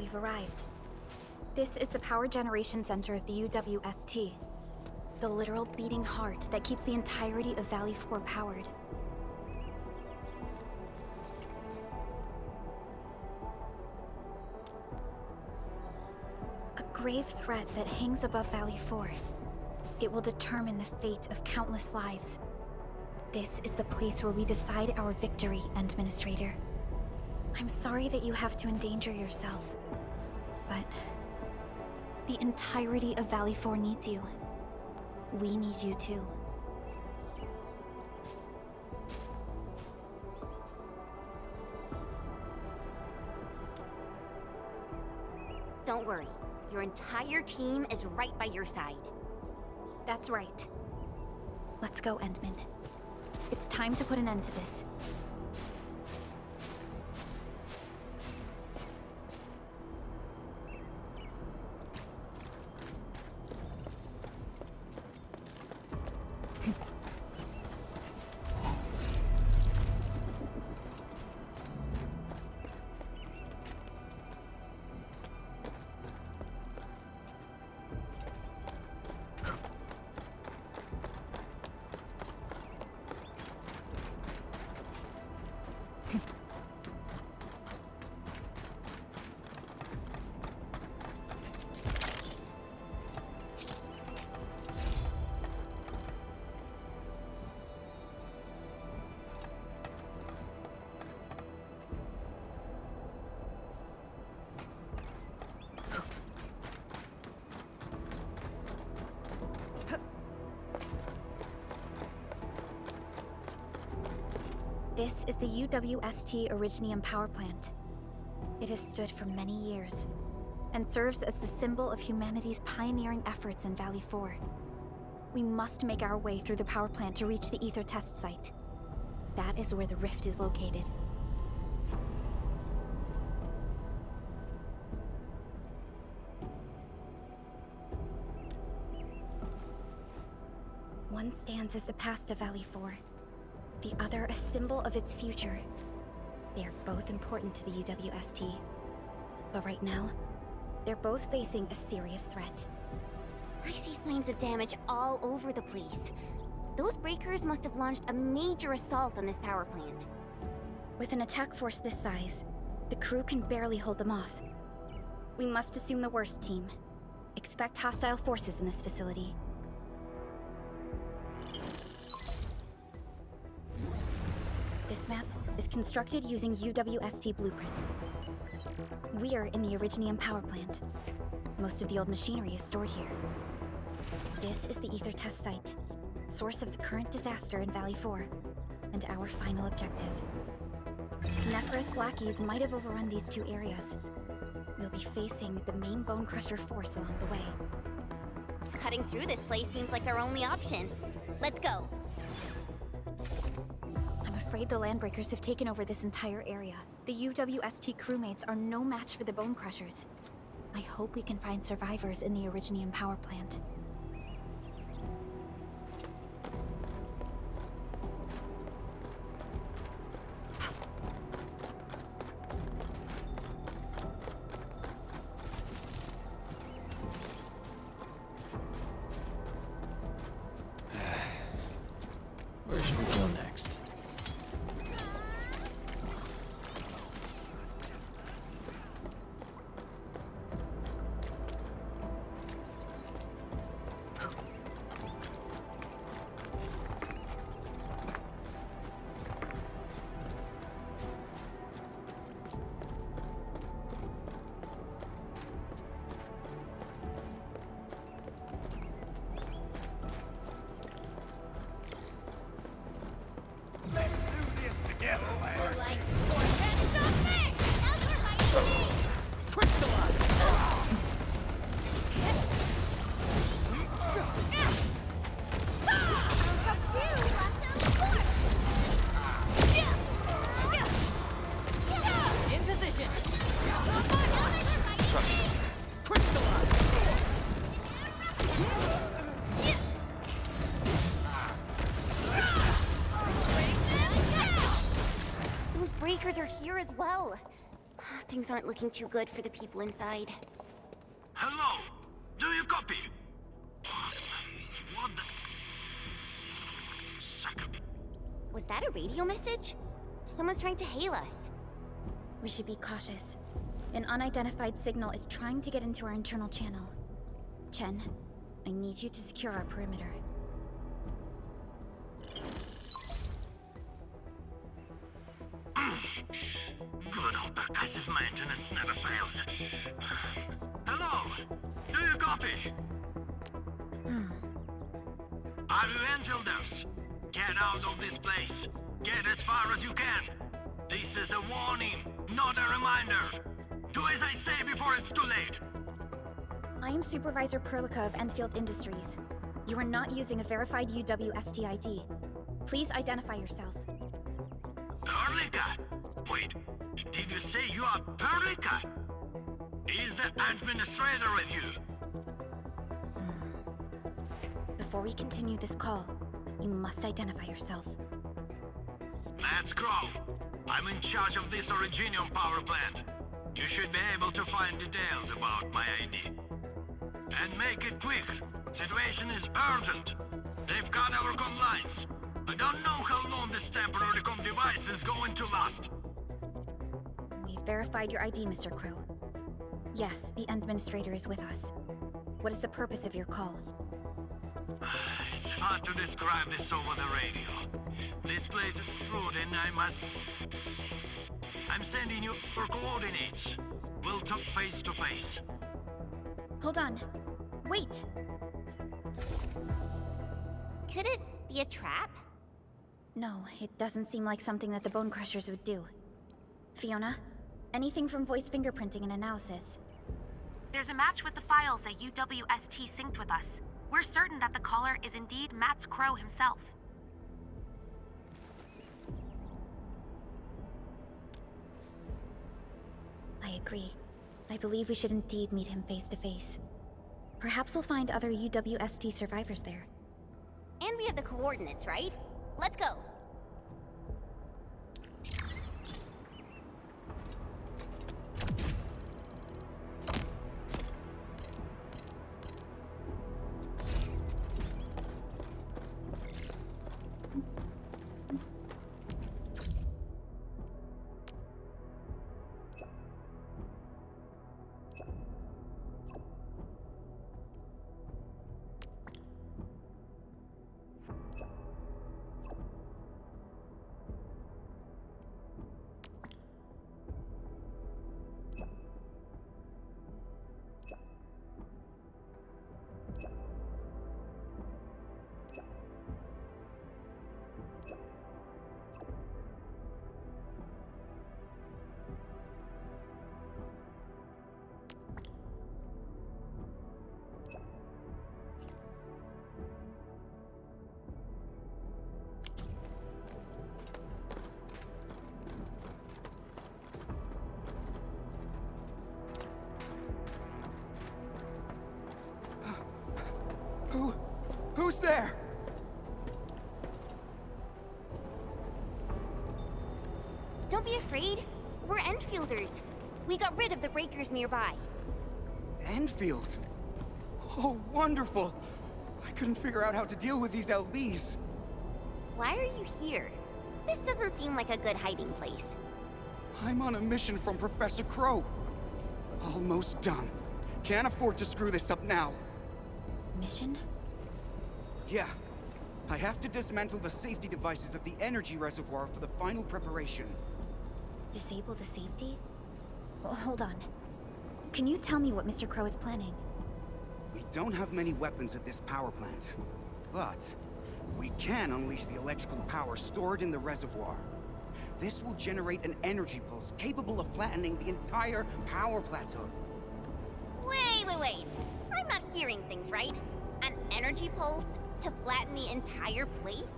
we've arrived. This is the power generation center of the UWST. The literal beating heart that keeps the entirety of Valley 4 powered. A grave threat that hangs above Valley 4. It will determine the fate of countless lives. This is the place where we decide our victory, Administrator. I'm sorry that you have to endanger yourself, but the entirety of Valley 4 needs you. We need you too. Don't worry. Your entire team is right by your side. That's right. Let's go, Endman. It's time to put an end to this. This is the UWST Originium Power Plant. It has stood for many years, and serves as the symbol of humanity's pioneering efforts in Valley 4. We must make our way through the power plant to reach the Ether test site. That is where the rift is located. One stands as the past of Valley 4. The other a symbol of its future. They are both important to the UWST. But right now, they're both facing a serious threat. I see signs of damage all over the place. Those breakers must have launched a major assault on this power plant. With an attack force this size, the crew can barely hold them off. We must assume the worst, team. Expect hostile forces in this facility. This map is constructed using UWST blueprints. We are in the Originium power plant. Most of the old machinery is stored here. This is the Ether test site, source of the current disaster in Valley 4, and our final objective. Nefereth's lackeys might have overrun these two areas. We'll be facing the main Bone Crusher force along the way. Cutting through this place seems like our only option. Let's go. I'm afraid the Landbreakers have taken over this entire area. The UWST crewmates are no match for the Bone Crushers. I hope we can find survivors in the Originium power plant. Where should we go next? Breakers are here as well. Things aren't looking too good for the people inside. Hello? Do you copy? What the... Second. Was that a radio message? Someone's trying to hail us. We should be cautious. An unidentified signal is trying to get into our internal channel. Chen, I need you to secure our perimeter. Good old percussive maintenance never fails. Hello? Do you copy? Are you Enfielders? Get out of this place. Get as far as you can. This is a warning, not a reminder. Do as I say before it's too late. I am Supervisor Perlica of Endfield Industries. You are not using a verified UWST ID. Please identify yourself. Perlica? Wait, did you say you are Perlica? Is the administrator with you? Before we continue this call, you must identify yourself. That's Crow. I'm in charge of this Originium power plant. You should be able to find details about my ID. And make it quick. Situation is urgent. They've got our comm lines. I don't know how long this temporary comm device is going to last. We've verified your ID, Mr. Crow. Yes, the administrator is with us. What is the purpose of your call? It's hard to describe this over the radio. This place is rude and I'm sending you for coordinates. We'll talk face to face. Hold on. Wait! Could it be a trap? No, it doesn't seem like something that the Bone Crushers would do. Fiona, anything from voice fingerprinting and analysis? There's a match with the files that UWST synced with us. We're certain that the caller is indeed Matt Crow himself. I agree. I believe we should indeed meet him face to face. Perhaps we'll find other UWST survivors there. And we have the coordinates, right? Let's go. Who's there? Don't be afraid. We're Enfielders. We got rid of the breakers nearby. Enfield? Oh, wonderful. I couldn't figure out how to deal with these LBs. Why are you here? This doesn't seem like a good hiding place. I'm on a mission from Professor Crow. Almost done. Can't afford to screw this up now. Mission? Yeah. I have to dismantle the safety devices of the energy reservoir for the final preparation. Disable the safety? Well, hold on. Can you tell me what Mr. Crow is planning? We don't have many weapons at this power plant, but we can unleash the electrical power stored in the reservoir. This will generate an energy pulse capable of flattening the entire power plateau. Wait. I'm not hearing things right. An energy pulse to flatten the entire place?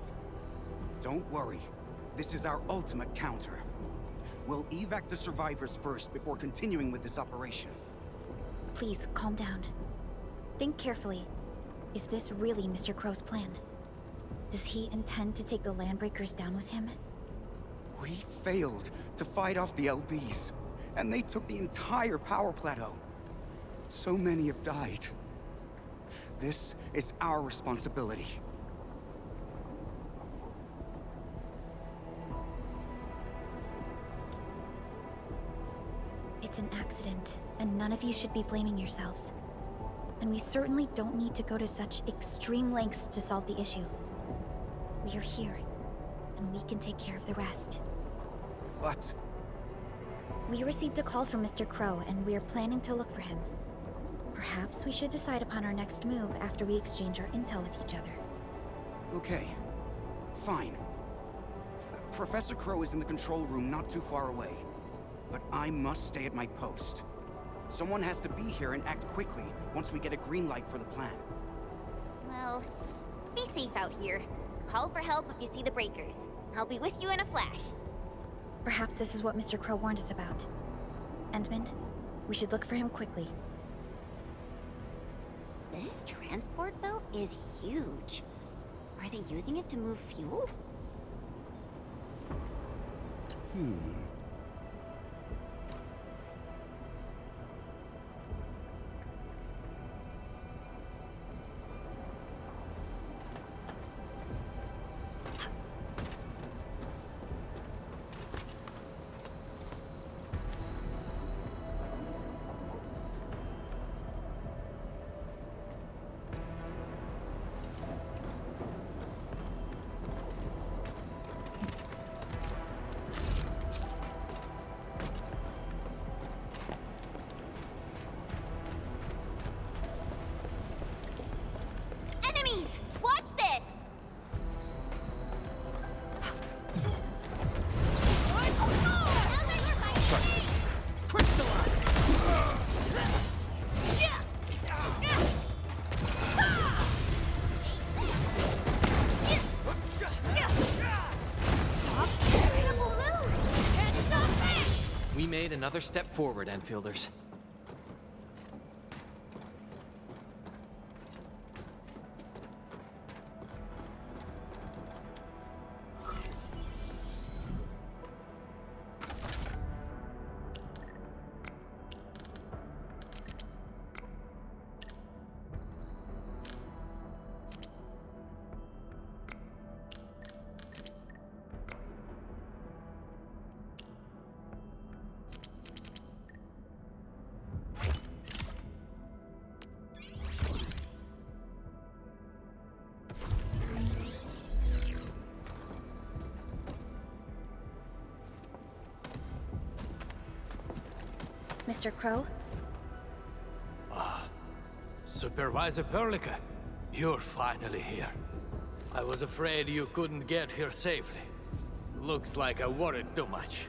Don't worry. This is our ultimate counter. We'll evac the survivors first before continuing with this operation. Please, calm down. Think carefully. Is this really Mr. Crow's plan? Does he intend to take the Landbreakers down with him? We failed to fight off the LBs, And they took the entire power plateau. So many have died. This is our responsibility. It's an accident, and none of you should be blaming yourselves. And we certainly don't need to go to such extreme lengths to solve the issue. We are here, and we can take care of the rest. But... We received a call from Mr. Crow, and we are planning to look for him. Perhaps we should decide upon our next move after we exchange our intel with each other. okay. Fine. Professor Crow is in the control room not too far away. But I must stay at my post. Someone has to be here and act quickly once we get a green light for the plan. Well, be safe out here. Call for help if you see the breakers. I'll be with you in a flash. Perhaps this is what Mr. Crow warned us about. Endman, we should look for him quickly. This transport belt is huge. Are they using it to move fuel? Enemies! Watch this! We made another step forward, Enfielders. Mr. Crow? Supervisor Perlica, you're finally here. I was afraid you couldn't get here safely. Looks like I worried too much.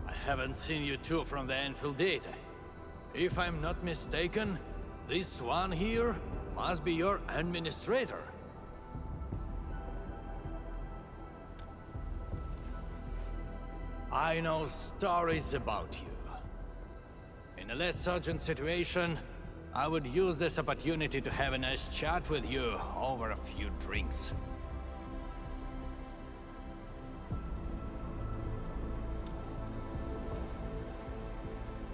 I haven't seen you two from the Endfield data. If I'm not mistaken, this one here must be your administrator. I know stories about you. In a less urgent situation, I would use this opportunity to have a nice chat with you over a few drinks.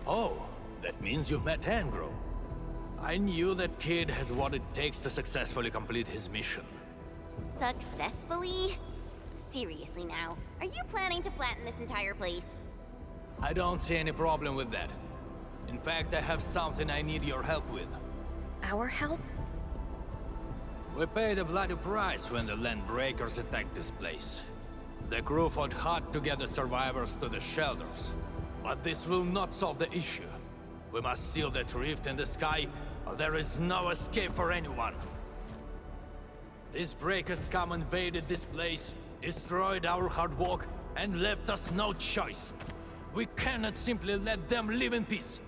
Oh, that means you've met Angro. I knew that kid has what it takes to successfully complete his mission. Successfully? Seriously now, are you planning to flatten this entire place? I don't see any problem with that. In fact, I have something I need your help with. Our help? We paid a bloody price when the land breakers attacked this place. The crew fought hard to get the survivors to the shelters. But this will not solve the issue. We must seal that rift in the sky, or there is no escape for anyone. These breakers come invaded this place, destroyed our hard work, and left us no choice. We cannot simply let them live in peace.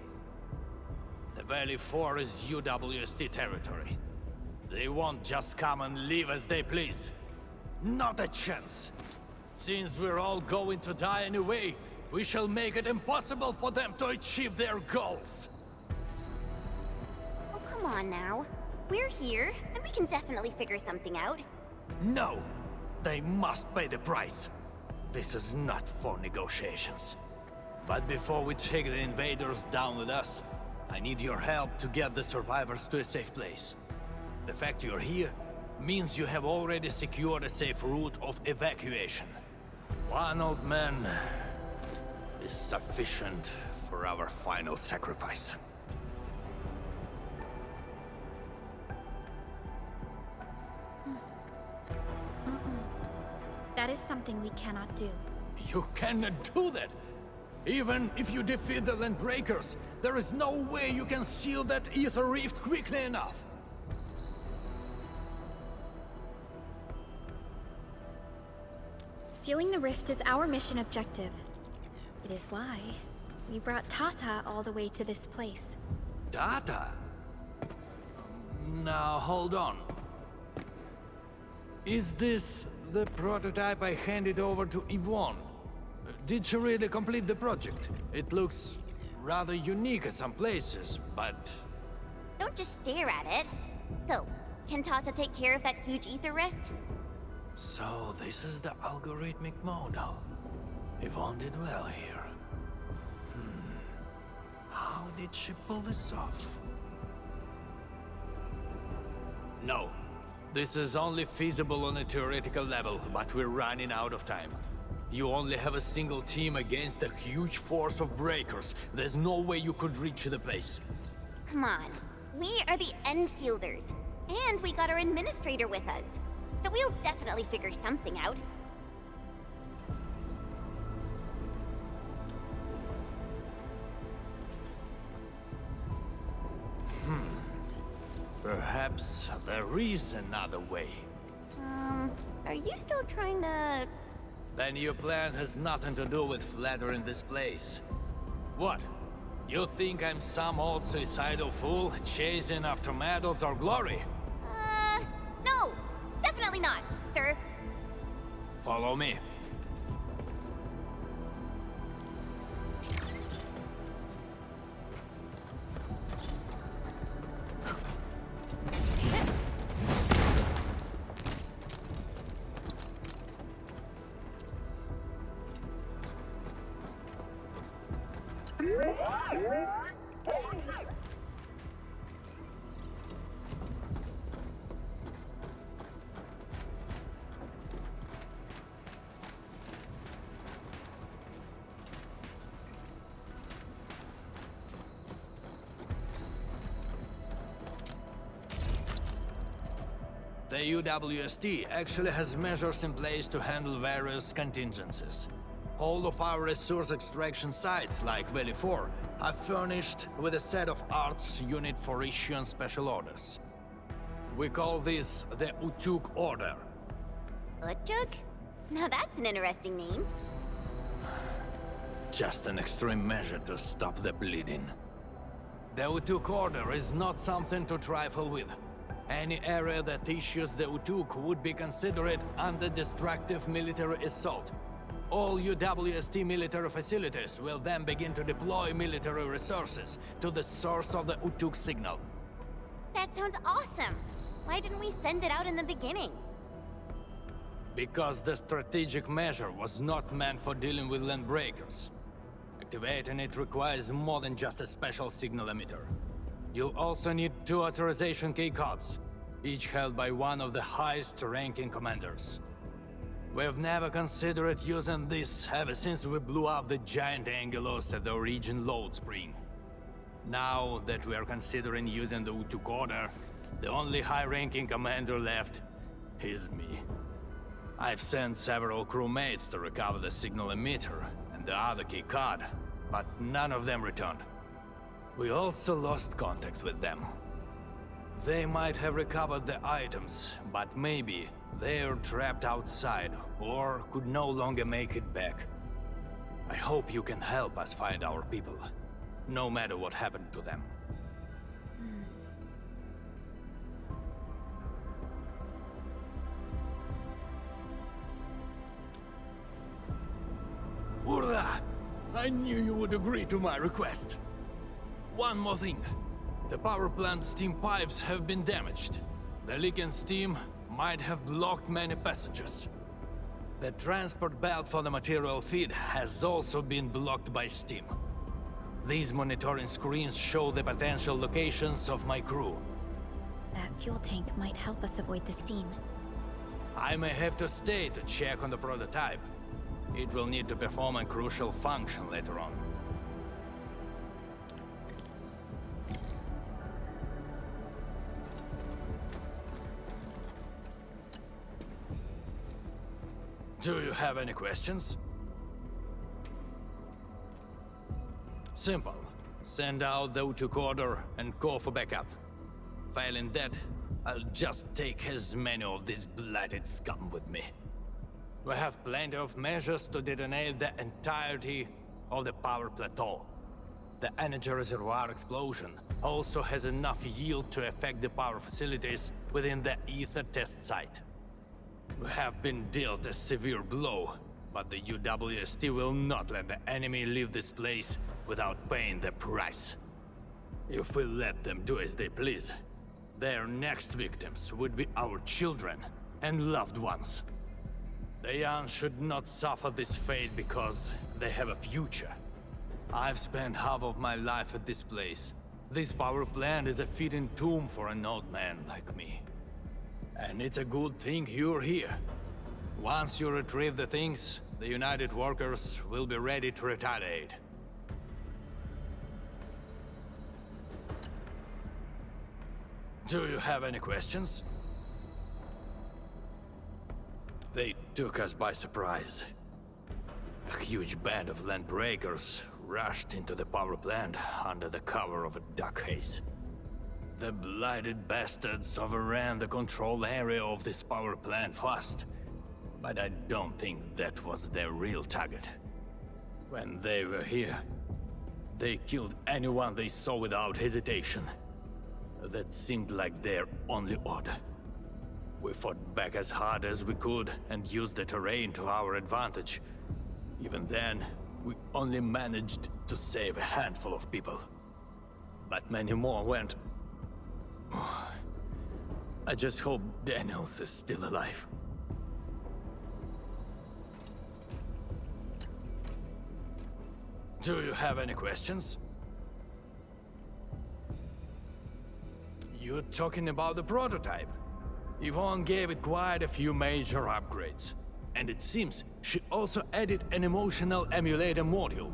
The Valley 4 is UWST territory. They won't just come and live as they please. Not a chance. Since we're all going to die anyway, we shall make it impossible for them to achieve their goals. Oh, come on now. We're here, and we can definitely figure something out. No! They must pay the price. This is not for negotiations. But before we take the invaders down with us, I need your help to get the survivors to a safe place. The fact you're here means you have already secured a safe route of evacuation. One old man is sufficient for our final sacrifice. That is something we cannot do. You cannot do that! Even if you defeat the Landbreakers, there is no way you can seal that ether rift quickly enough! Sealing the rift is our mission objective. It is why we brought Tata all the way to this place. Tata? Now, hold on. Is this the prototype I handed over to Yvonne? Did she really complete the project? It looks rather unique at some places, but... Don't just stare at it. So, can Tata take care of that huge ether rift? So, this is the algorithmic model. Yvonne did well here. How did she pull this off? No. This is only feasible on a theoretical level, but we're running out of time. You only have a single team against a huge force of breakers. There's no way you could reach the place. Come on. We are the Endfielders. And we got our administrator with us. So we'll definitely figure something out. Perhaps there is another way. Are you still trying to... Then your plan has nothing to do with flattering this place. What? You think I'm some old suicidal fool chasing after medals or glory? No! Definitely not, sir. Follow me. The UWST actually has measures in place to handle various contingencies. All of our resource extraction sites, like Valley 4, are furnished with a set of arts unit for issuing special orders. We call this the Utjug Order. Utjug? Now that's an interesting name. Just an extreme measure to stop the bleeding. The Utjug Order is not something to trifle with. Any area that issues the Utjug would be considered under destructive military assault. All UWST military facilities will then begin to deploy military resources to the source of the Utjug signal. That sounds awesome. Why didn't we send it out in the beginning? Because the strategic measure was not meant for dealing with landbreakers. Activating it requires more than just a special signal emitter. You'll also need 2 authorization keycards, each held by one of the highest-ranking commanders. We've never considered using this ever since we blew up the giant Angelos at the Origin load spring. Now that we are considering using the Utjug Order, the only high-ranking commander left is me. I've sent several crewmates to recover the signal emitter and the other keycard, but none of them returned. We also lost contact with them. They might have recovered the items, but maybe they're trapped outside or could no longer make it back. I hope you can help us find our people, no matter what happened to them. Urda! I knew you would agree to my request. One more thing. The power plant steam pipes have been damaged. The leaking steam might have blocked many passages. The transport belt for the material feed has also been blocked by steam. These monitoring screens show the potential locations of my crew. That fuel tank might help us avoid the steam. I may have to stay to check on the prototype. It will need to perform a crucial function later on. Do you have any questions? Simple. Send out the Utjug order and call for backup. Failing that, I'll just take as many of these blighted scum with me. We have plenty of measures to detonate the entirety of the power plateau. The energy reservoir explosion also has enough yield to affect the power facilities within the ether test site. We have been dealt a severe blow, but the UWST will not let the enemy leave this place without paying the price. If we let them do as they please, their next victims would be our children and loved ones. The young should not suffer this fate because they have a future. I've spent half of my life at this place. This power plant is a fitting tomb for an old man like me. And it's a good thing you're here. Once you retrieve the things, the United Workers will be ready to retaliate. Do you have any questions? They took us by surprise. A huge band of land breakers rushed into the power plant under the cover of a dark haze. The blighted bastards overran the control area of this power plant fast, but I don't think that was their real target. When they were here, they killed anyone they saw without hesitation. That seemed like their only order. We fought back as hard as we could and used the terrain to our advantage. Even then, we only managed to save a handful of people. But many more went. I just hope Daniels is still alive. Do you have any questions? You're talking about the prototype. Yvonne gave it quite a few major upgrades. And it seems she also added an emotional emulator module.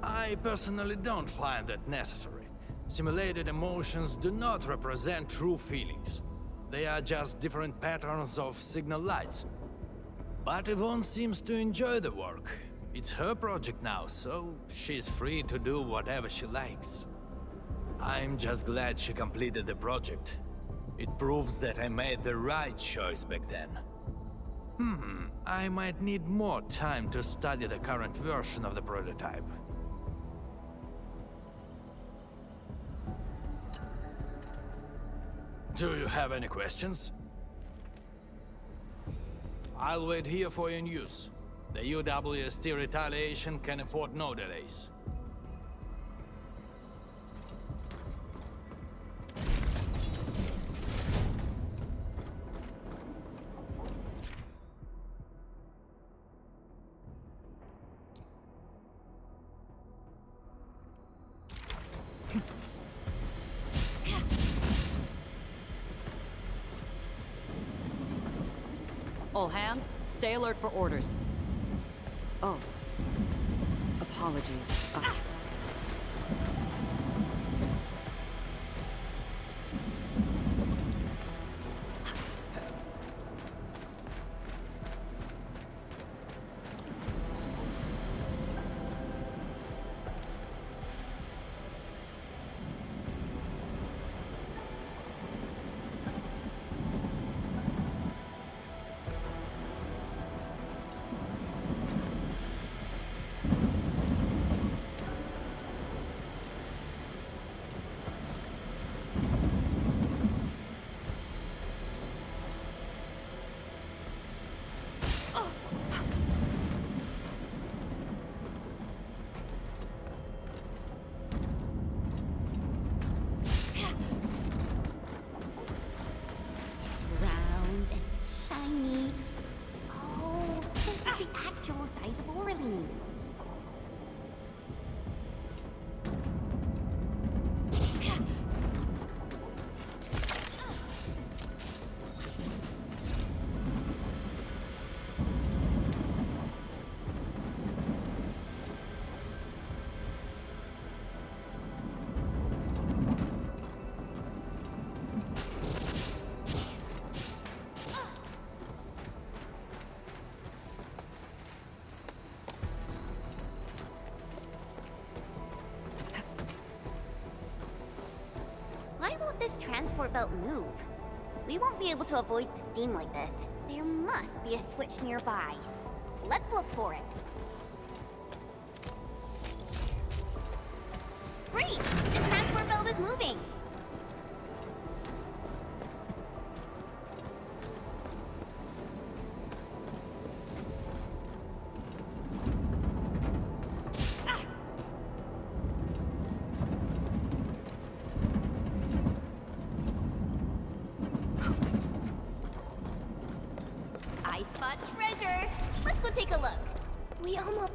I personally don't find that necessary. Simulated emotions do not represent true feelings. They are just different patterns of signal lights. But Yvonne seems to enjoy the work. It's her project now, so she's free to do whatever she likes. I'm just glad she completed the project. It proves that I made the right choice back then. I might need more time to study the current version of the prototype. Do you have any questions? I'll wait here for your news. The UWST retaliation can afford no delays. All hands, stay alert for orders. Oh. Apologies. actual size of Orlean. Why won't this transport belt move? We won't be able to avoid the steam like this. There must be a switch nearby. Let's look for it. Great! The transport belt is moving! I spot treasure! Let's go take a look. We almost...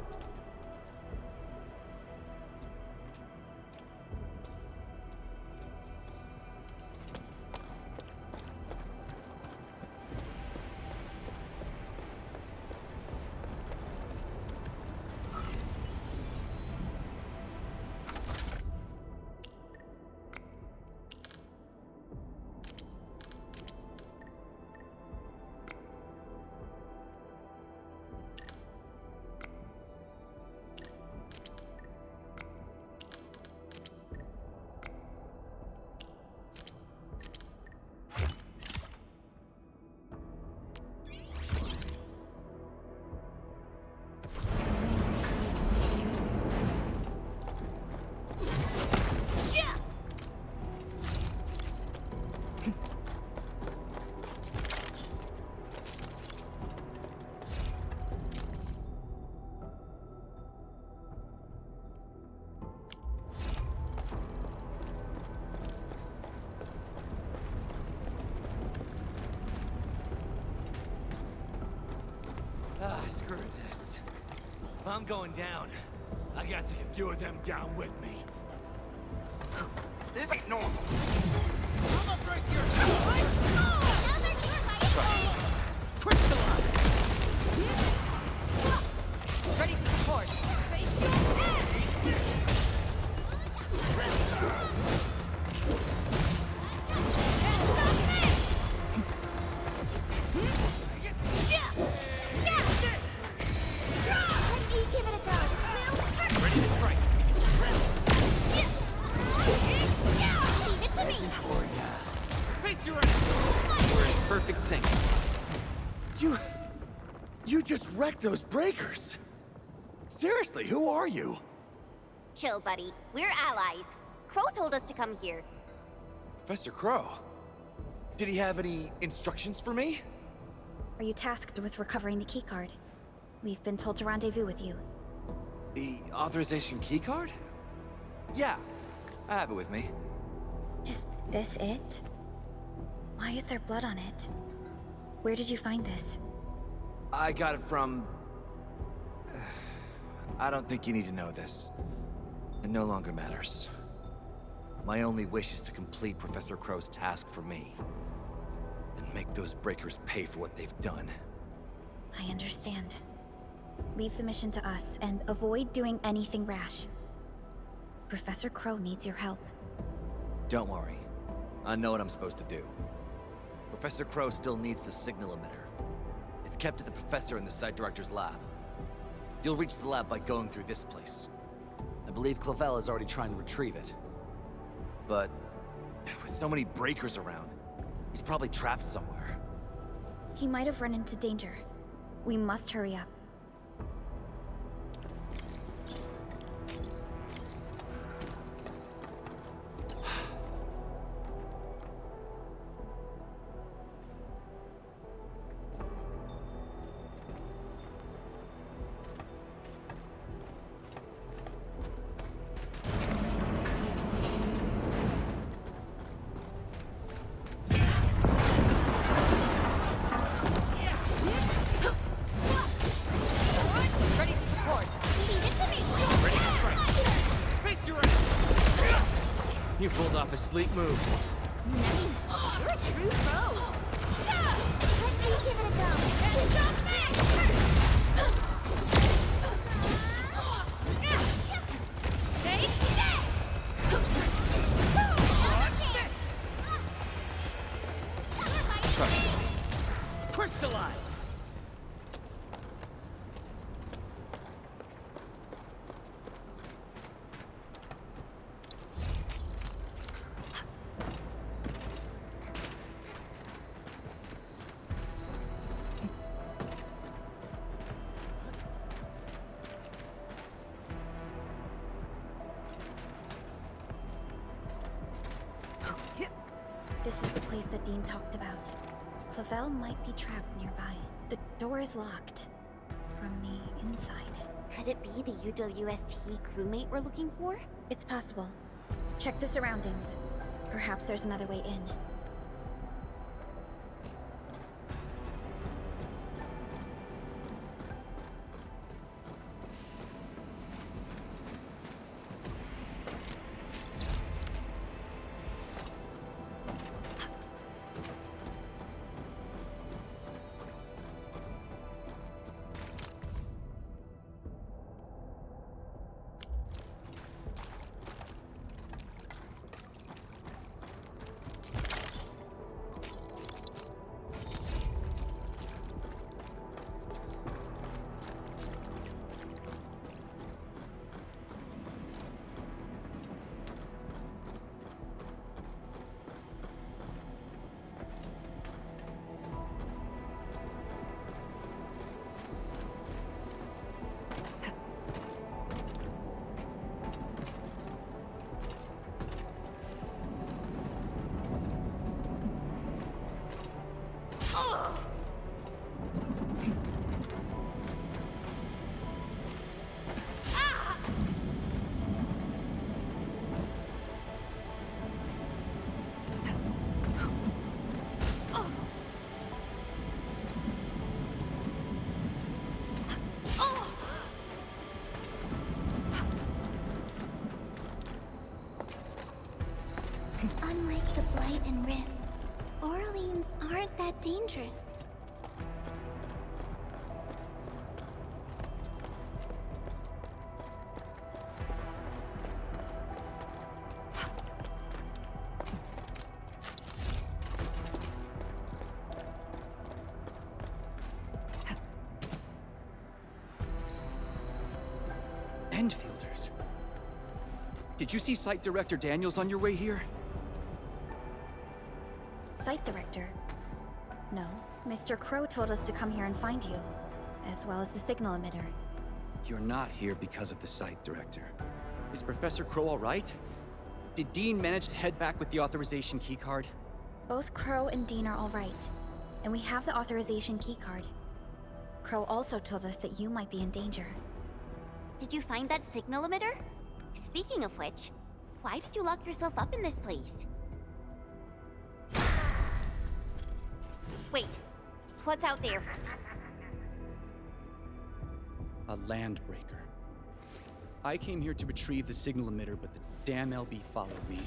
Screw this. If I'm going down, I got to get a few of them down with me. This ain't normal. I'm gonna break your Crystallize! Ready to support. Perfect sync. You just wrecked those breakers! Seriously, who are you? Chill, buddy. We're allies. Crow told us to come here. Professor Crow? Did he have any instructions for me? Are you tasked with recovering the keycard? We've been told to rendezvous with you. The authorization keycard? Yeah, I have it with me. Is this it? Why is there blood on it? Where did you find this? I got it from... I don't think you need to know this. It no longer matters. My only wish is to complete Professor Crow's task for me. And make those breakers pay for what they've done. I understand. Leave the mission to us, and avoid doing anything rash. Professor Crow needs your help. Don't worry. I know what I'm supposed to do. Professor Crow still needs the signal emitter. It's kept at the professor in the site director's lab. You'll reach the lab by going through this place. I believe Clavel is already trying to retrieve it. But with so many breakers around, he's probably trapped somewhere. He might have run into danger. We must hurry up. Pulled off a sleek move. Nice. You're a true pro. Let me give it a go. Trust me. Crystallize! This is the place that Dean talked about. Clavel might be trapped nearby. The door is locked from the inside. Could it be the UWST crewmate we're looking for? It's possible. Check the surroundings. Perhaps there's another way in. Unlike the Blight and Rifts, Orleans aren't that dangerous. Endfielders. Did you see Site Director Daniels on your way here? Site Director? No. Mr. Crow told us to come here and find you, as well as the signal emitter. You're not here because of the Site Director. Is Professor Crow all right? Did Dean manage to head back with the authorization keycard? Both Crow and Dean are all right, and we have the authorization keycard. Crow also told us that you might be in danger. Did you find that signal emitter? Speaking of which, why did you lock yourself up in this place? Wait, what's out there? A landbreaker. I came here to retrieve the signal emitter, but the damn LB followed me.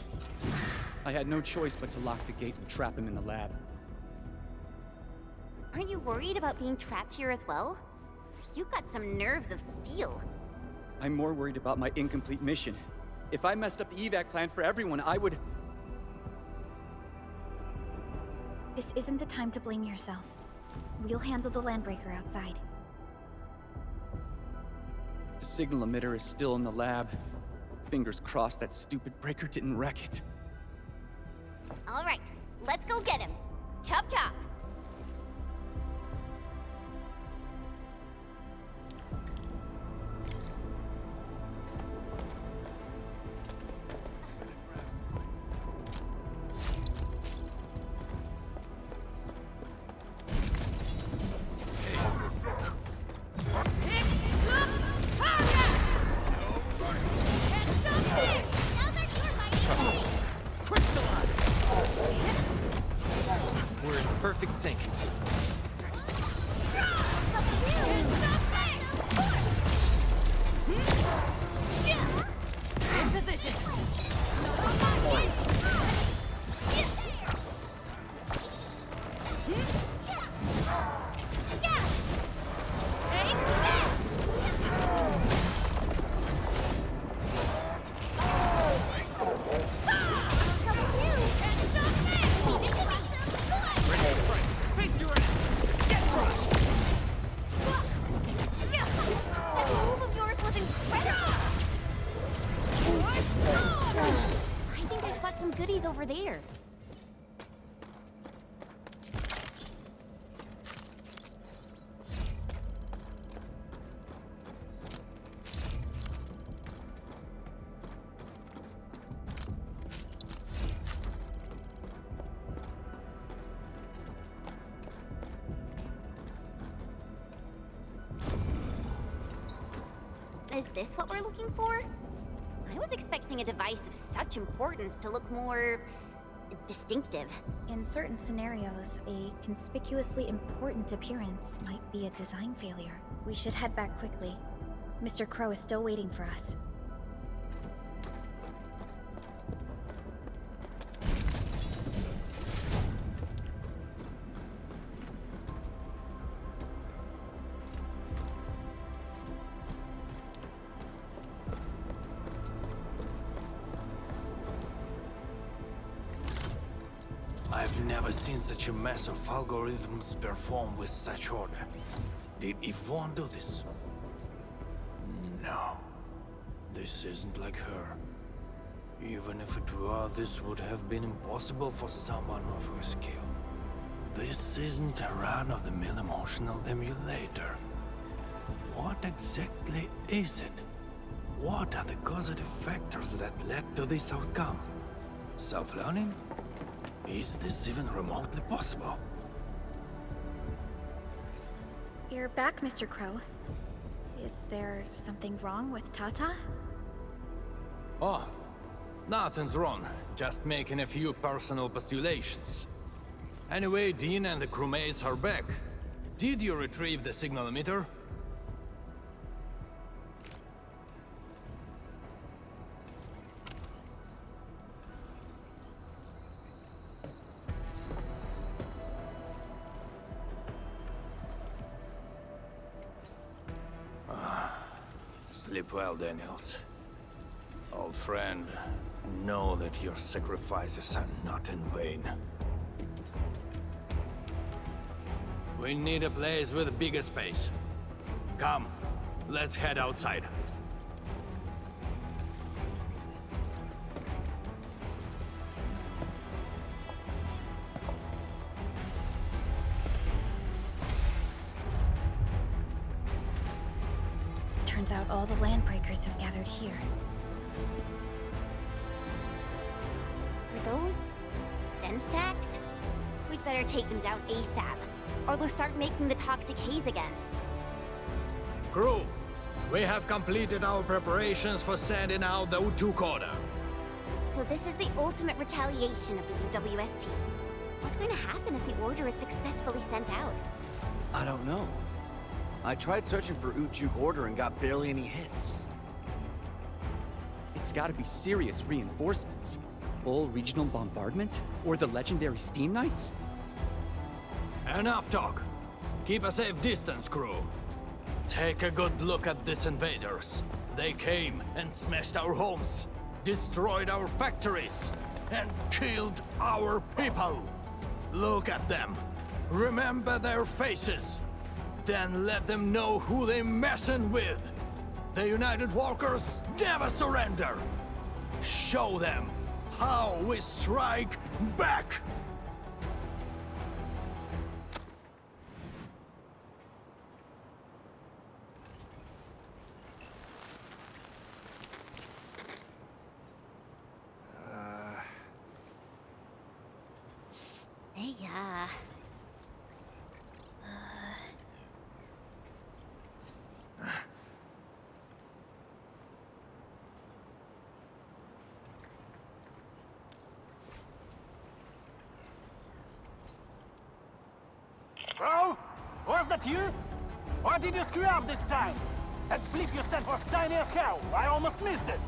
I had no choice but to lock the gate and trap him in the lab. Aren't you worried about being trapped here as well? You've got some nerves of steel. I'm more worried about my incomplete mission. If I messed up the evac plan for everyone, I would... This isn't the time to blame yourself. We'll handle the landbreaker outside. The signal emitter is still in the lab. Fingers crossed that stupid breaker didn't wreck it. All right, let's go get him. Chop chop. he's over there. Is this what we're looking for? I was expecting a device of such importance to look more distinctive. In certain scenarios, a conspicuously important appearance might be a design failure. We should head back quickly. Mr. Crow is still waiting for us. I've never seen such a mess of algorithms perform with such order. Did Yvonne do this? No. This isn't like her. Even if it were, this would have been impossible for someone of her skill. This isn't a run-of-the-mill emotional emulator. What exactly is it? What are the causative factors that led to this outcome? Self-learning? Is this even remotely possible? You're back, Mr. Crow. Is there something wrong with Tata? Oh, nothing's wrong. Just making a few personal postulations. Anyway, Dean and the crewmates are back. Did you retrieve the signal emitter? Sleep well, Daniels. Old friend, know that your sacrifices are not in vain. We need a place with a bigger space. Come, let's head outside. Turns out all the landbreakers have gathered here. Were those den stacks? We'd better take them down ASAP, or they'll start making the toxic haze again. Crew, we have completed our preparations for sending out the Utjug order. So this is the ultimate retaliation of the UWST. What's going to happen if the order is successfully sent out? I don't know. I tried searching for Utjug order and got barely any hits. It's gotta be serious reinforcements. Full regional bombardment? Or the legendary Steam Knights? Enough talk. Keep a safe distance, crew. Take a good look at these invaders. They came and smashed our homes, destroyed our factories, and killed our people. Look at them. Remember their faces. Then let them know who they're messing with. The United Walkers never surrender. Show them how we strike back. Hey, yeah. Bro, was that you? Or did you screw up this time? That blip you sent was tiny as hell. I almost missed it.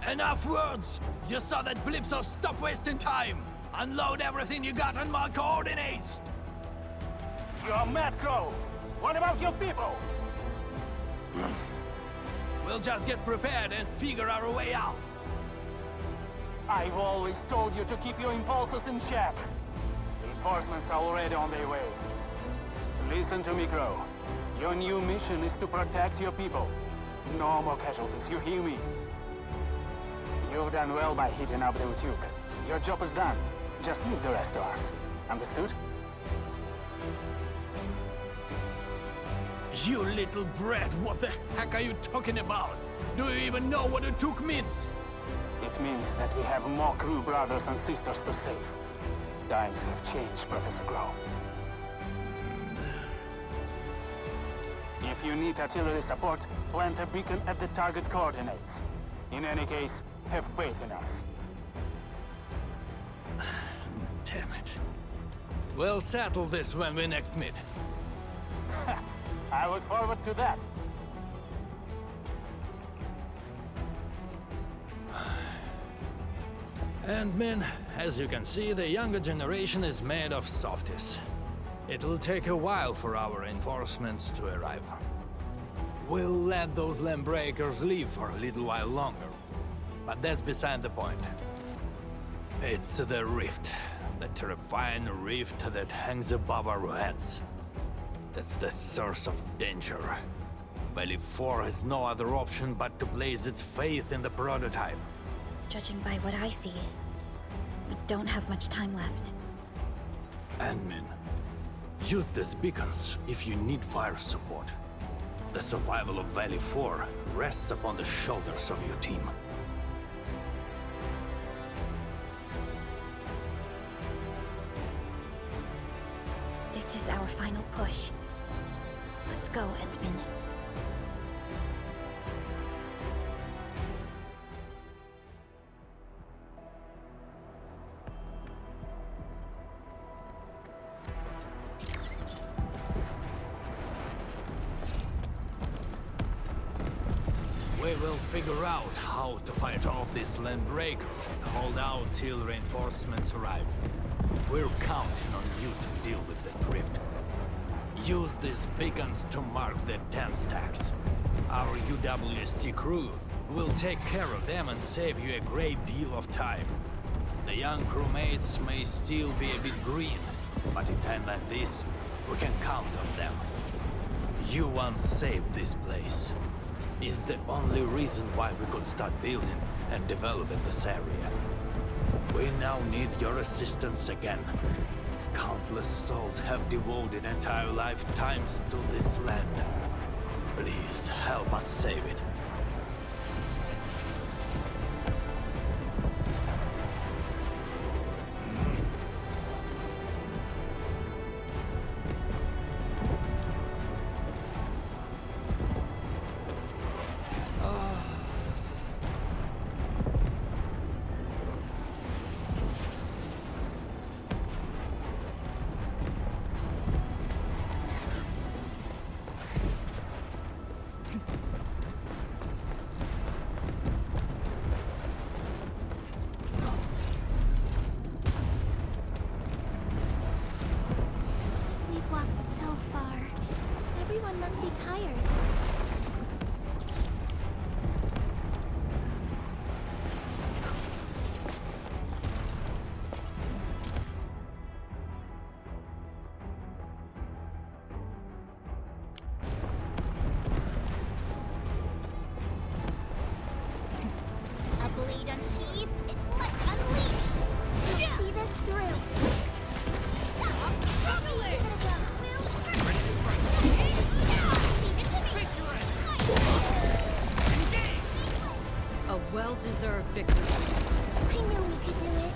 Enough words! You saw that blip, so stop wasting time! Unload everything you got on my coordinates! You're mad, Crow. What about your people? We'll just get prepared and figure our way out. I've always told you to keep your impulses in check. Reinforcements are already on their way. Listen to me, Crow. Your new mission is to protect your people. No more casualties, you hear me? You've done well by hitting up the Utjug. Your job is done. Just leave the rest to us. Understood? You little brat, what the heck are you talking about? Do you even know what Utjug means? It means that we have more crew brothers and sisters to save. Times have changed, Professor Crow. If you need artillery support, plant a beacon at the target coordinates. In any case, have faith in us. Damn it. We'll settle this when we next meet. I look forward to that. And men, as you can see, the younger generation is made of softies. It'll take a while for our reinforcements to arrive. We'll let those land breakers leave for a little while longer. But that's beside the point. It's the rift. The terrifying rift that hangs above our heads. That's the source of danger. Valley 4 has no other option but to place its faith in the prototype. Judging by what I see, we don't have much time left. Admin, use these beacons if you need fire support. The survival of Valley 4 rests upon the shoulders of your team. This is our final push. Let's go, Endman. We will figure out how to fight off these land breakers and hold out till reinforcements arrive. We're counting on you to deal with the drift. Use these beacons to mark the 10 stacks. Our UWST crew will take care of them and save you a great deal of time. The young crewmates may still be a bit green, but in time like this, we can count on them. You once saved this place. Is the only reason why we could start building and developing this area. We now need your assistance again. Countless souls have devoted entire lifetimes to this land. Please help us save it. Well-deserved victory. I knew we could do it.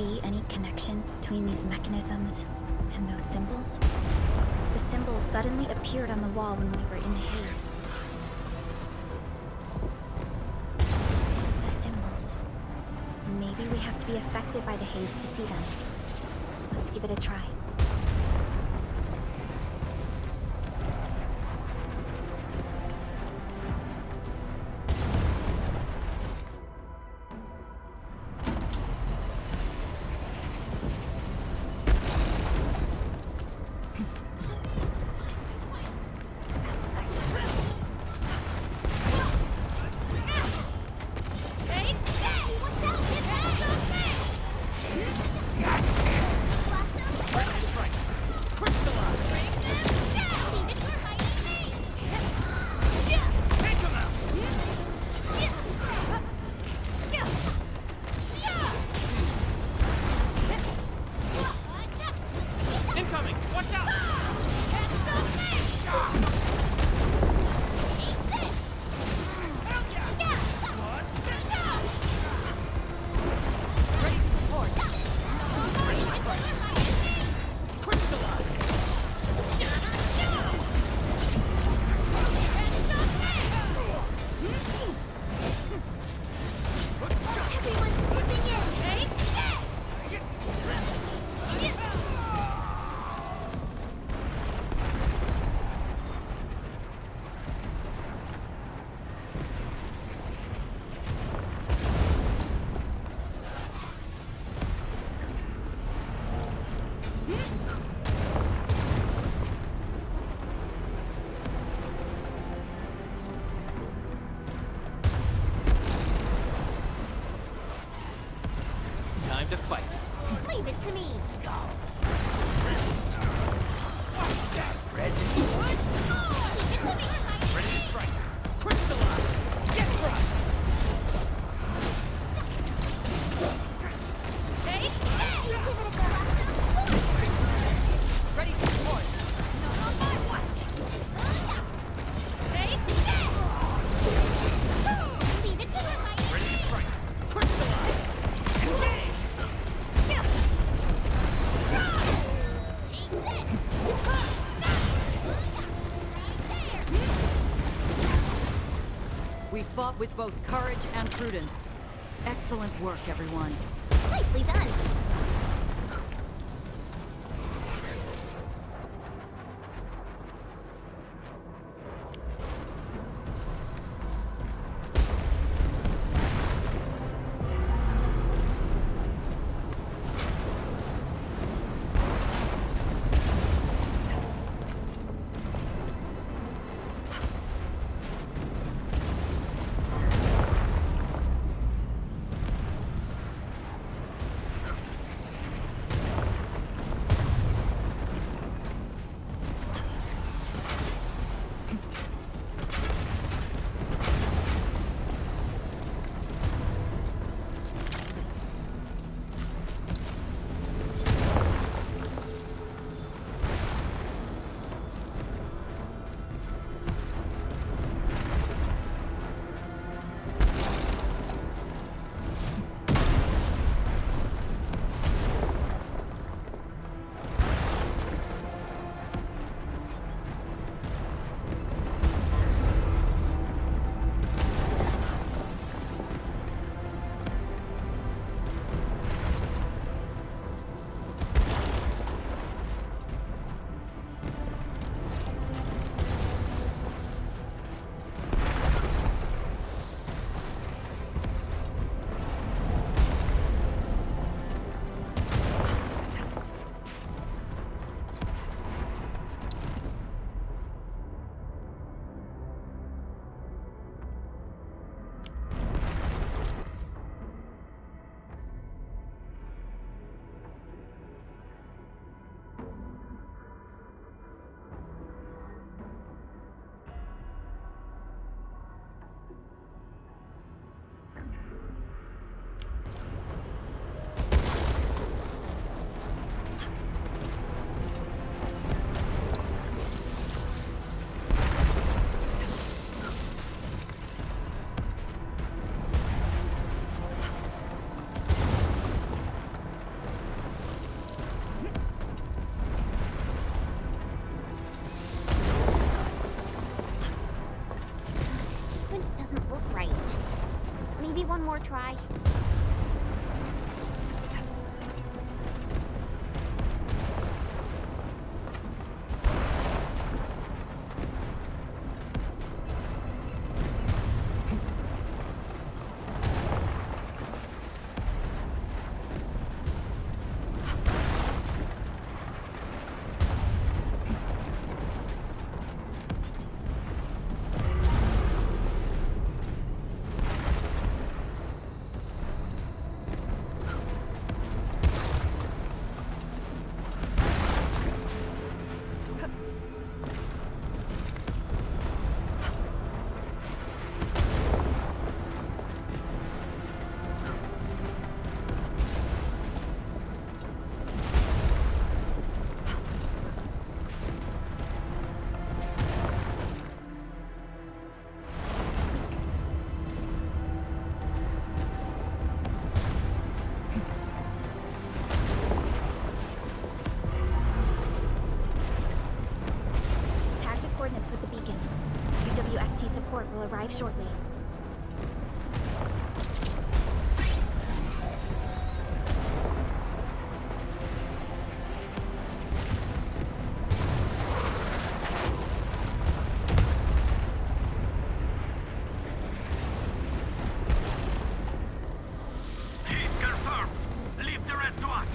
see any connections between these mechanisms and those symbols? The symbols suddenly appeared on the wall when we were in the haze. The symbols. Maybe we have to be affected by the haze to see them. Let's give it a try. Time to fight. Leave it to me. Ready to strike. Crystallize. Get crushed. Hey! You give it a go, Lasso. Ready to support. Not on my watch. Hey! Leave it to her, Mighty. Ready to strike. Crystallize. Engage. Take this. Right there. We fought with both courage and prudence. Excellent work, everyone. Nicely done. more try? With the beacon. UWST support will arrive shortly. Heat confirmed. Leave the rest to us.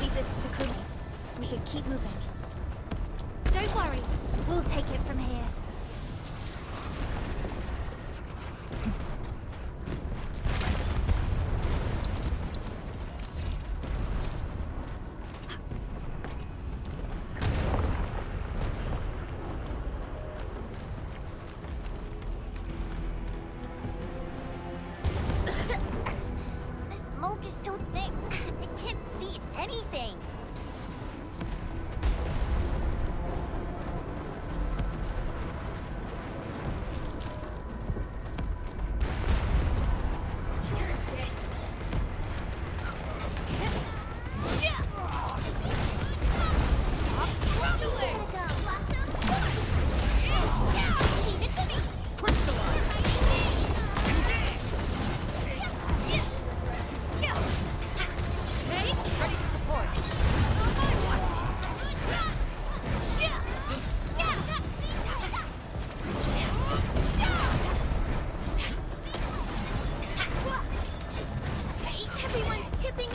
Leave this to the crewmates. We should keep moving. Don't worry. We'll take it from here. The smoke is so thick. I can't see anything. Everyone's chipping in.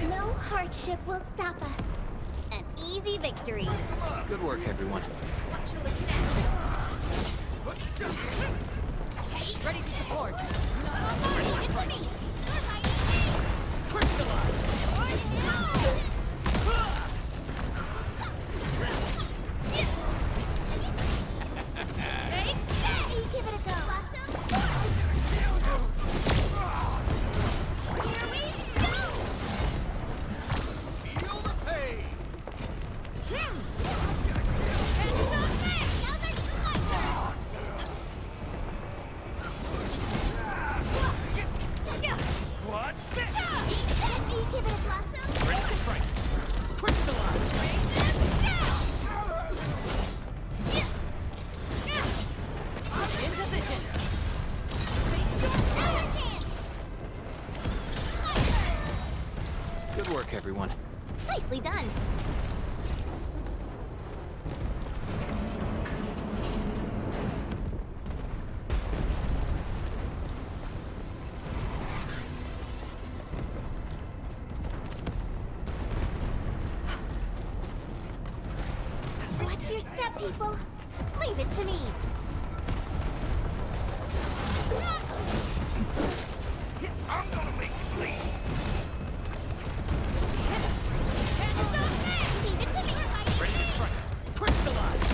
No hardship will stop us. An easy victory. Good work, everyone. Ready to support. It's me. Give it a go. Here we go. Feel the pain! Watch this! Give it a blossom. Ready to strike! Crystallize! In position. Good work, everyone. Nicely done. Watch your step, people. Leave it to me. I'm gonna make you bleed. Leave it to me. Ready to strike! Crystallize!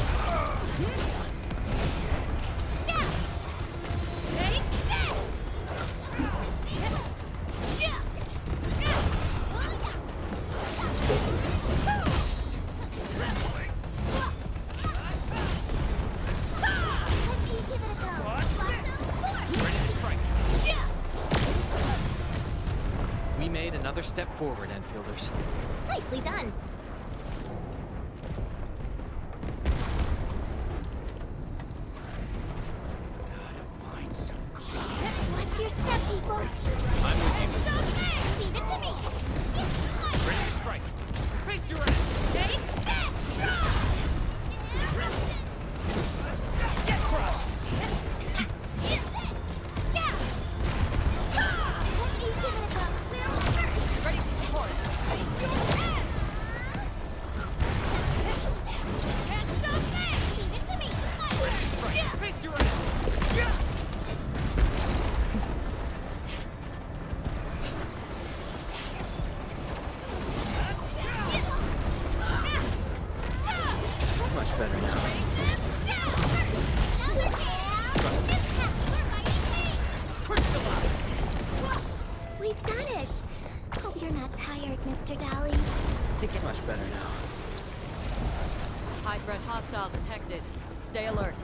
another step forward, Enfielders. Nicely done. Watch your step, people. I'm with you. Leave it to me. Ready to strike. Face your ass. Take that. Get crushed. Ready to support. Can't stop me. Leave it to me. Ready to strike. Face your ass. Much better now. We've done it. Hope you're not tired, Mr. Dolly. Much better now. High threat hostile detected. Stay alert.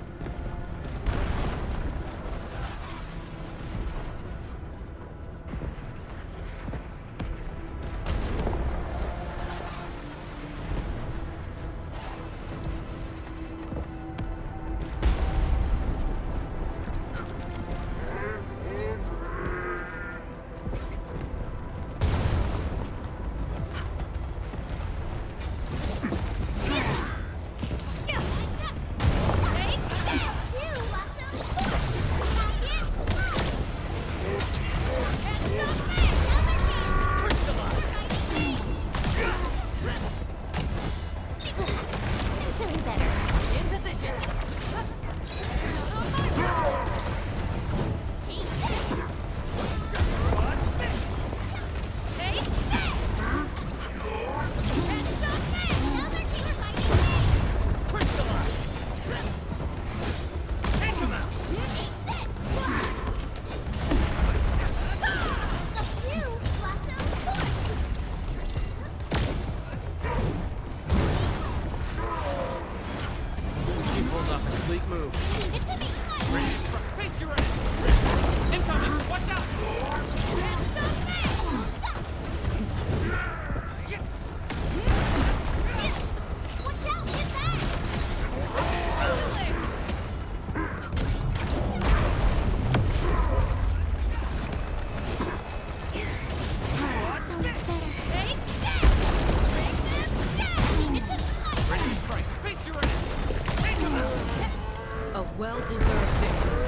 Well-deserved victory.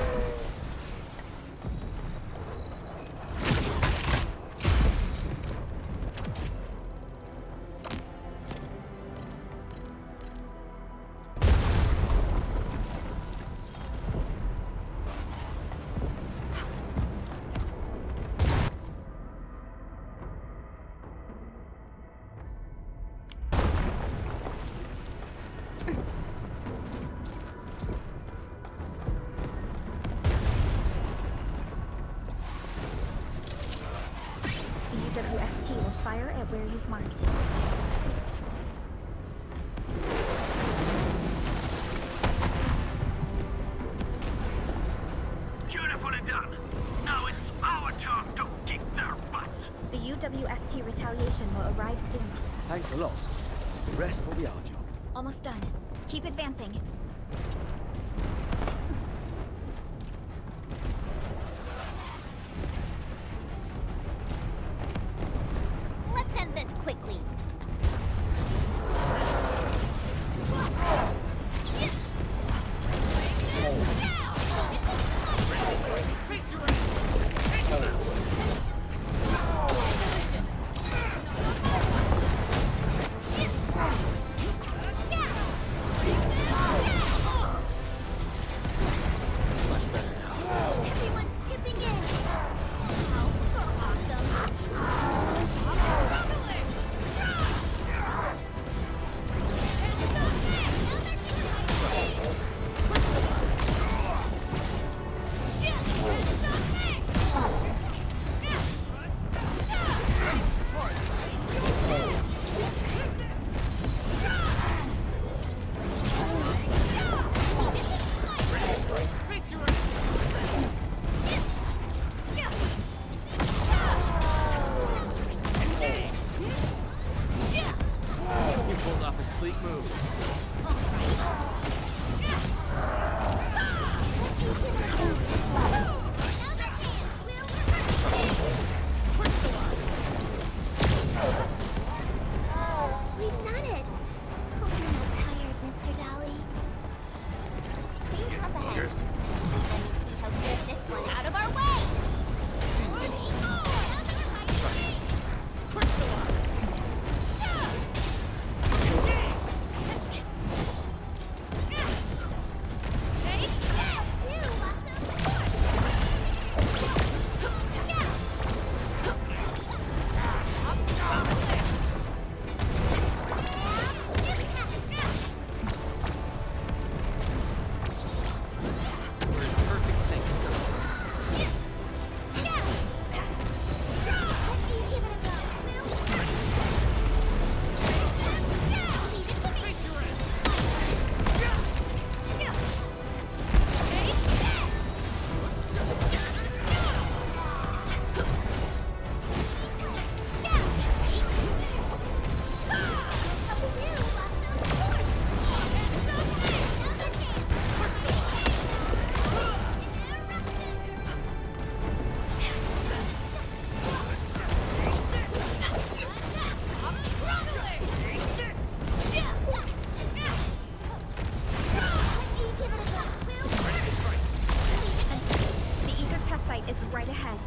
WST will fire at where you've marked. Beautifully done. Now it's our turn to kick their butts. The UWST retaliation will arrive soon. Thanks a lot. The rest will be our job. Almost done. Keep advancing. Let's end this quickly. right ahead.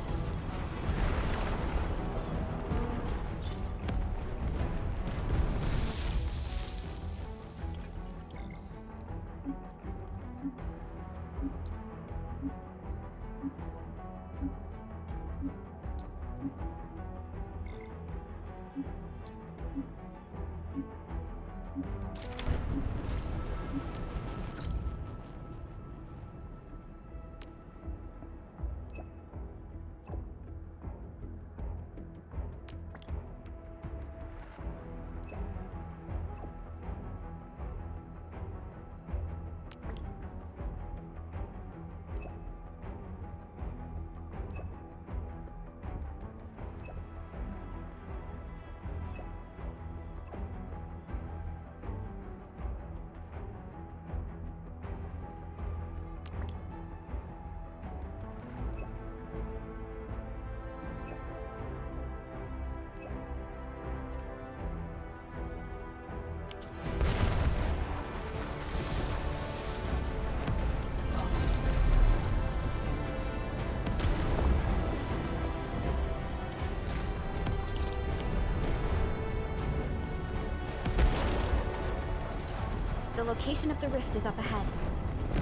The location of the rift is up ahead.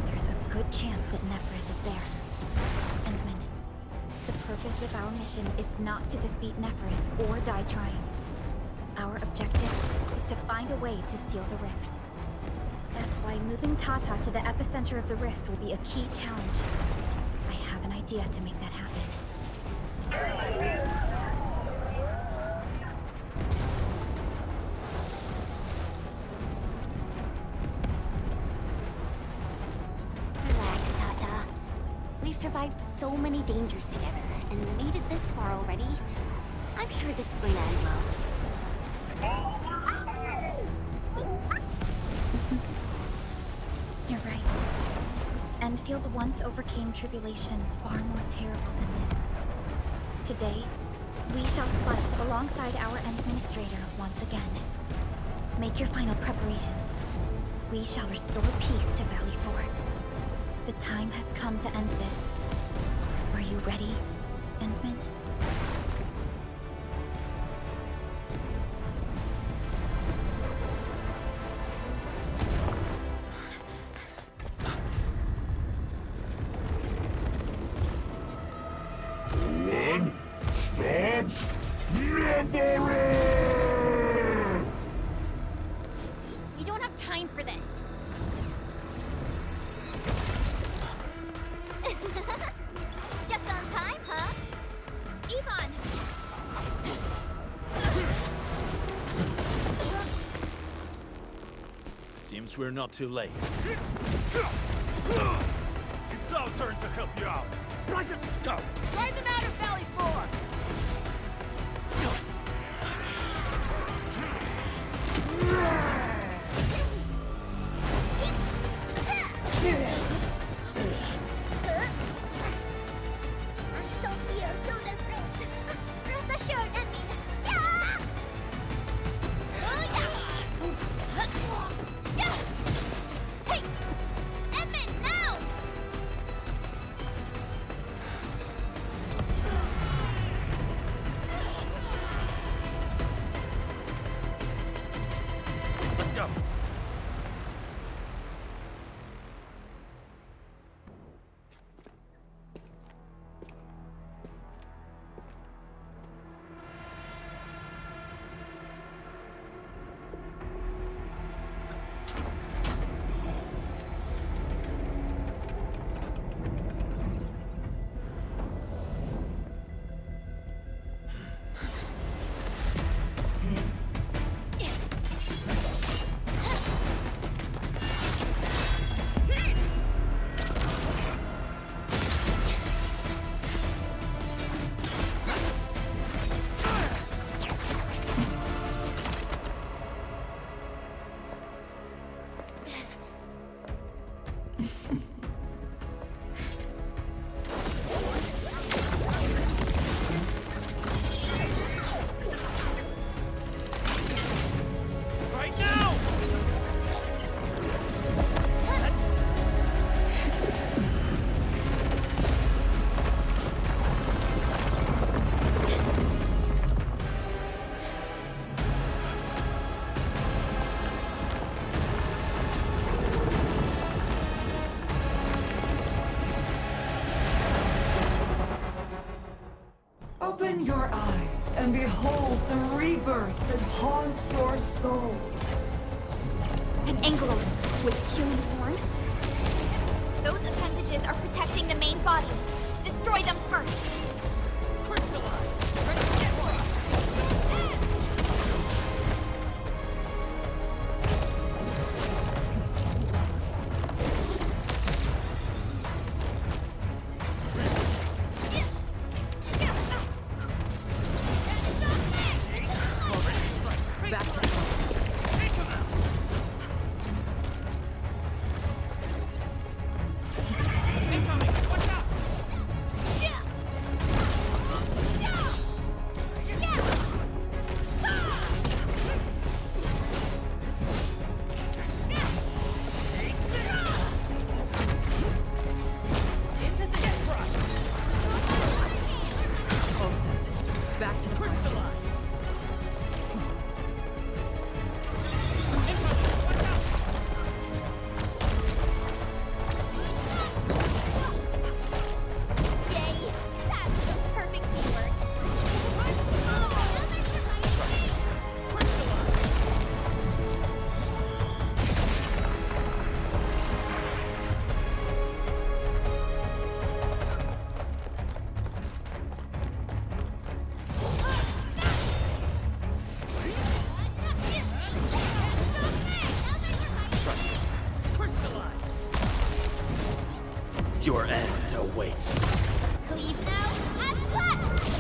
There's a good chance that Nefereth is there. Endman, the purpose of our mission is not to defeat Nefereth or die trying. Our objective is to find a way to seal the rift. That's why moving Tata to the epicenter of the rift will be a key challenge. I have an idea to make that happen. Survived so many dangers together and made it this far already. I'm sure this is going to end well. You're right. Endfield once overcame tribulations far more terrible than this. Today, we shall fight alongside our administrator once again. Make your final preparations. We shall restore peace to Valley 4. The time has come to end this. Are you ready, Endman? One stops never! We don't have time for this. Just on time, huh? Ivan! Seems we're not too late. It's our turn to help you out. Blighted Scout! Find them out of Valley 4! Open your eyes and behold the rebirth that haunts your soul. An Angelos with human form? Those appendages are protecting the main body. Destroy them first. Your end awaits. Cleave now, and flash!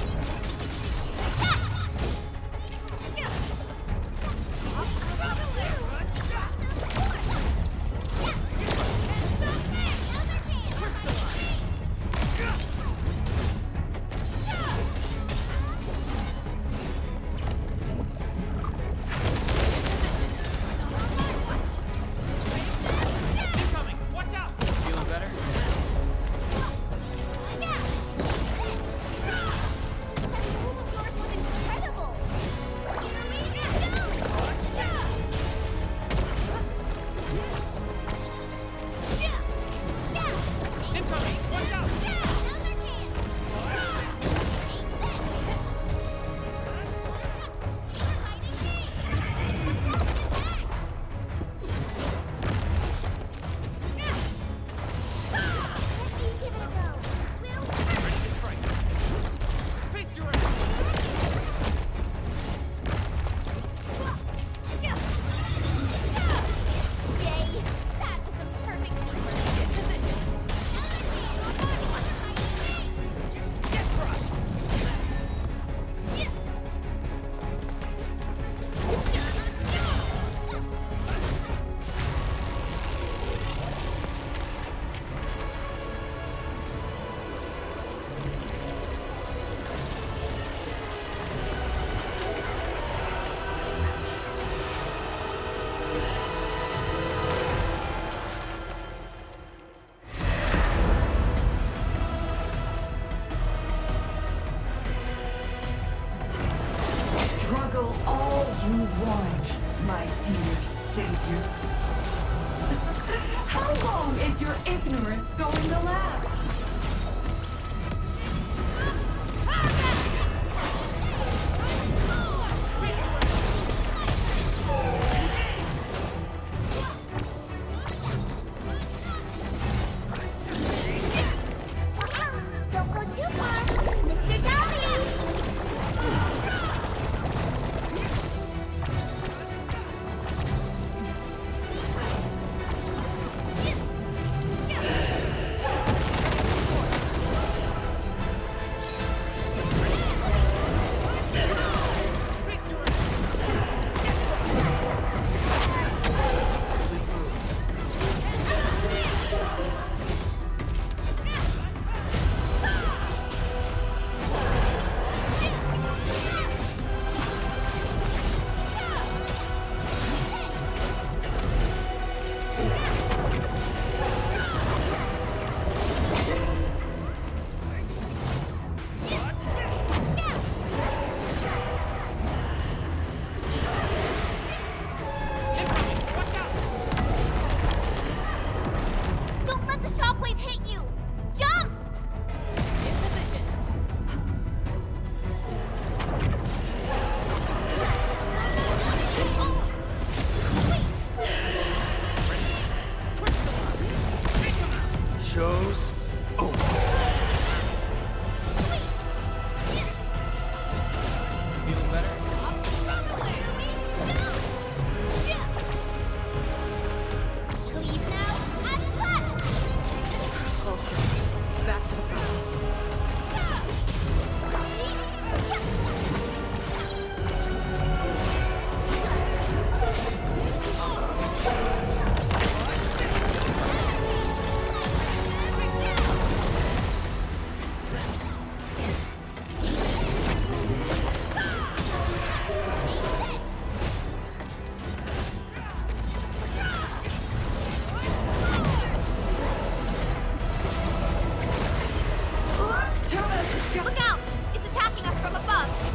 Look out! It's attacking us from above!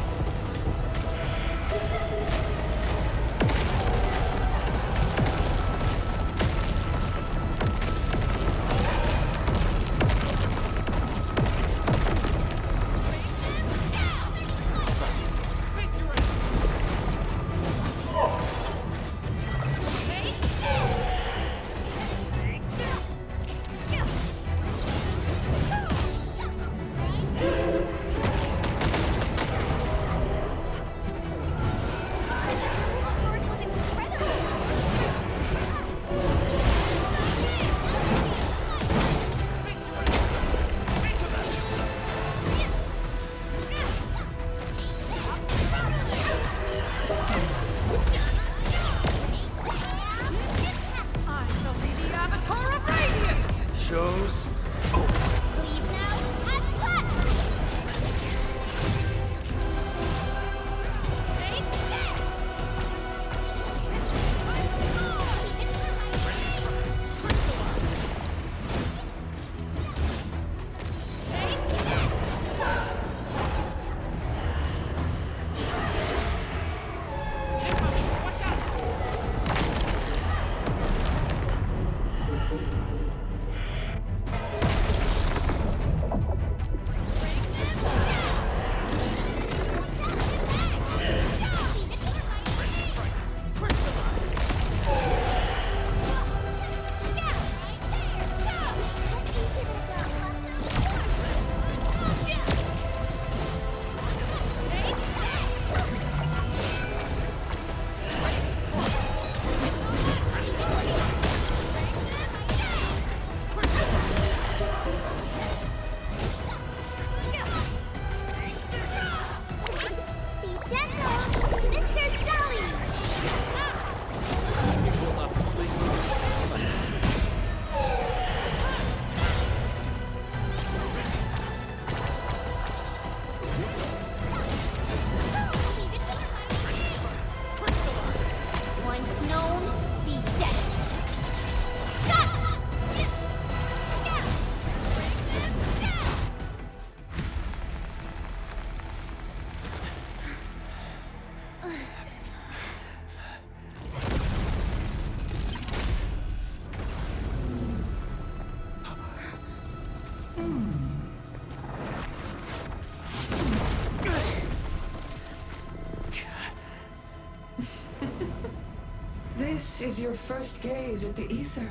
This is your first gaze at the ether.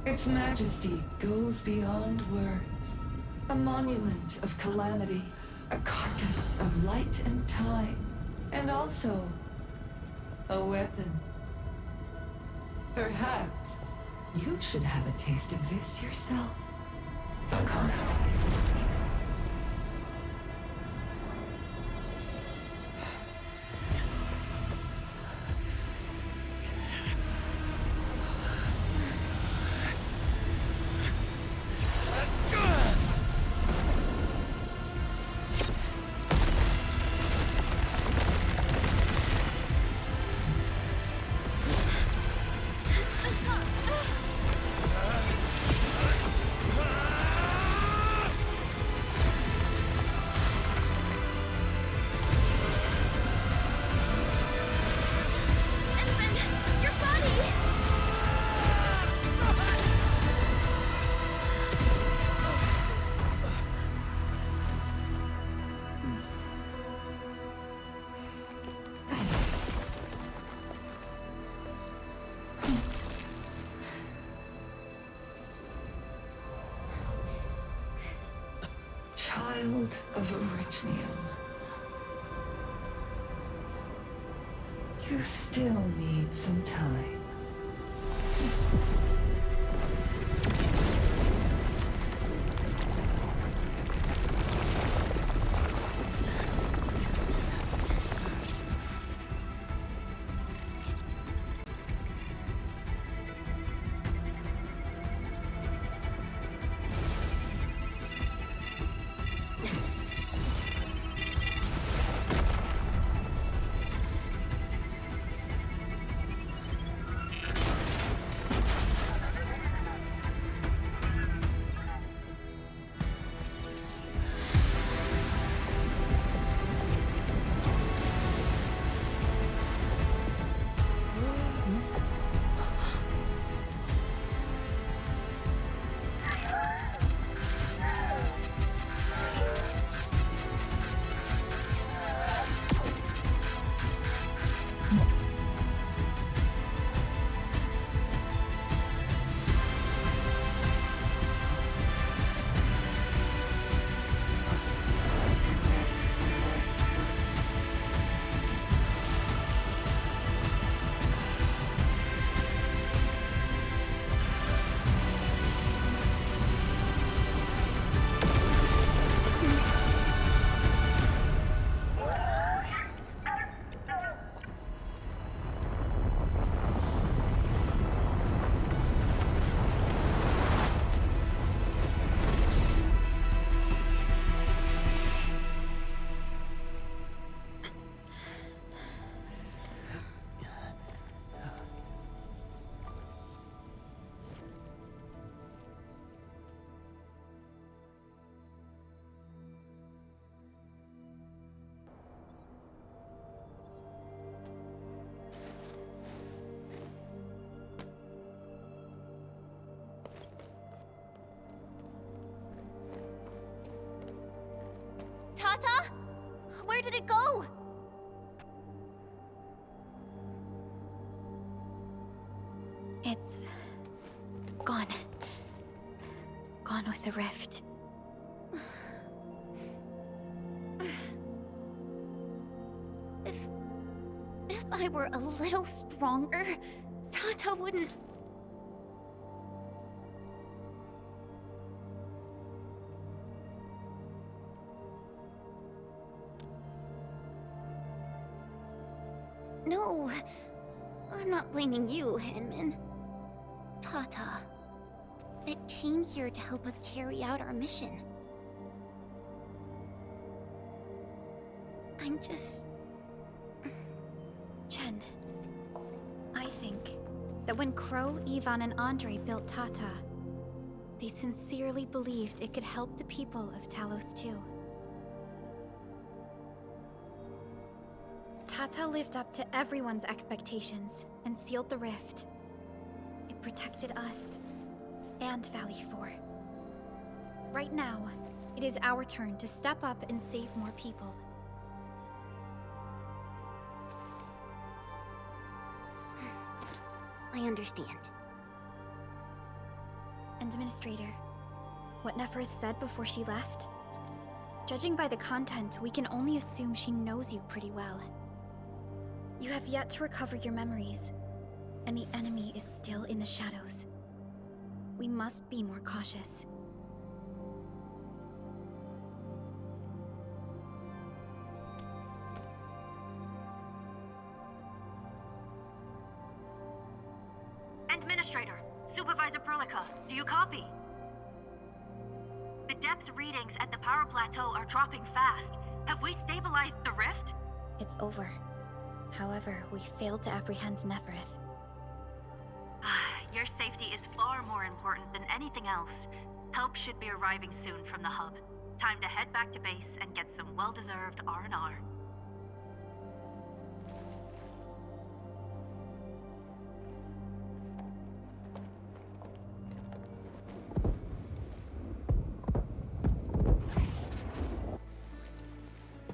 Its majesty goes beyond words. A monument of calamity, a carcass of light and time, and also a weapon. Perhaps you should have a taste of this yourself, Sakana. Child of Orichnium. You still need some time. Tata? Where did it go? It's... gone. Gone with the rift. If I were a little stronger, Tata wouldn't... No, I'm not blaming you, Hinman. Tata. It came here to help us carry out our mission. I'm just... Chen, I think that when Crow, Ivan, and Andre built Tata, they sincerely believed it could help the people of Talos too. Tata lived up to everyone's expectations and sealed the rift. It protected us and Valley 4. Right now, it is our turn to step up and save more people. I understand. Administrator, what Neferth said before she left? Judging by the content, we can only assume she knows you pretty well. You have yet to recover your memories, and the enemy is still in the shadows. We must be more cautious. Administrator, Supervisor Perlica, do you copy? The depth readings at the power plateau are dropping fast. Have we stabilized the rift? It's over. However, we failed to apprehend Neferth. Your safety is far more important than anything else. Help should be arriving soon from the hub. Time to head back to base and get some well-deserved R&R.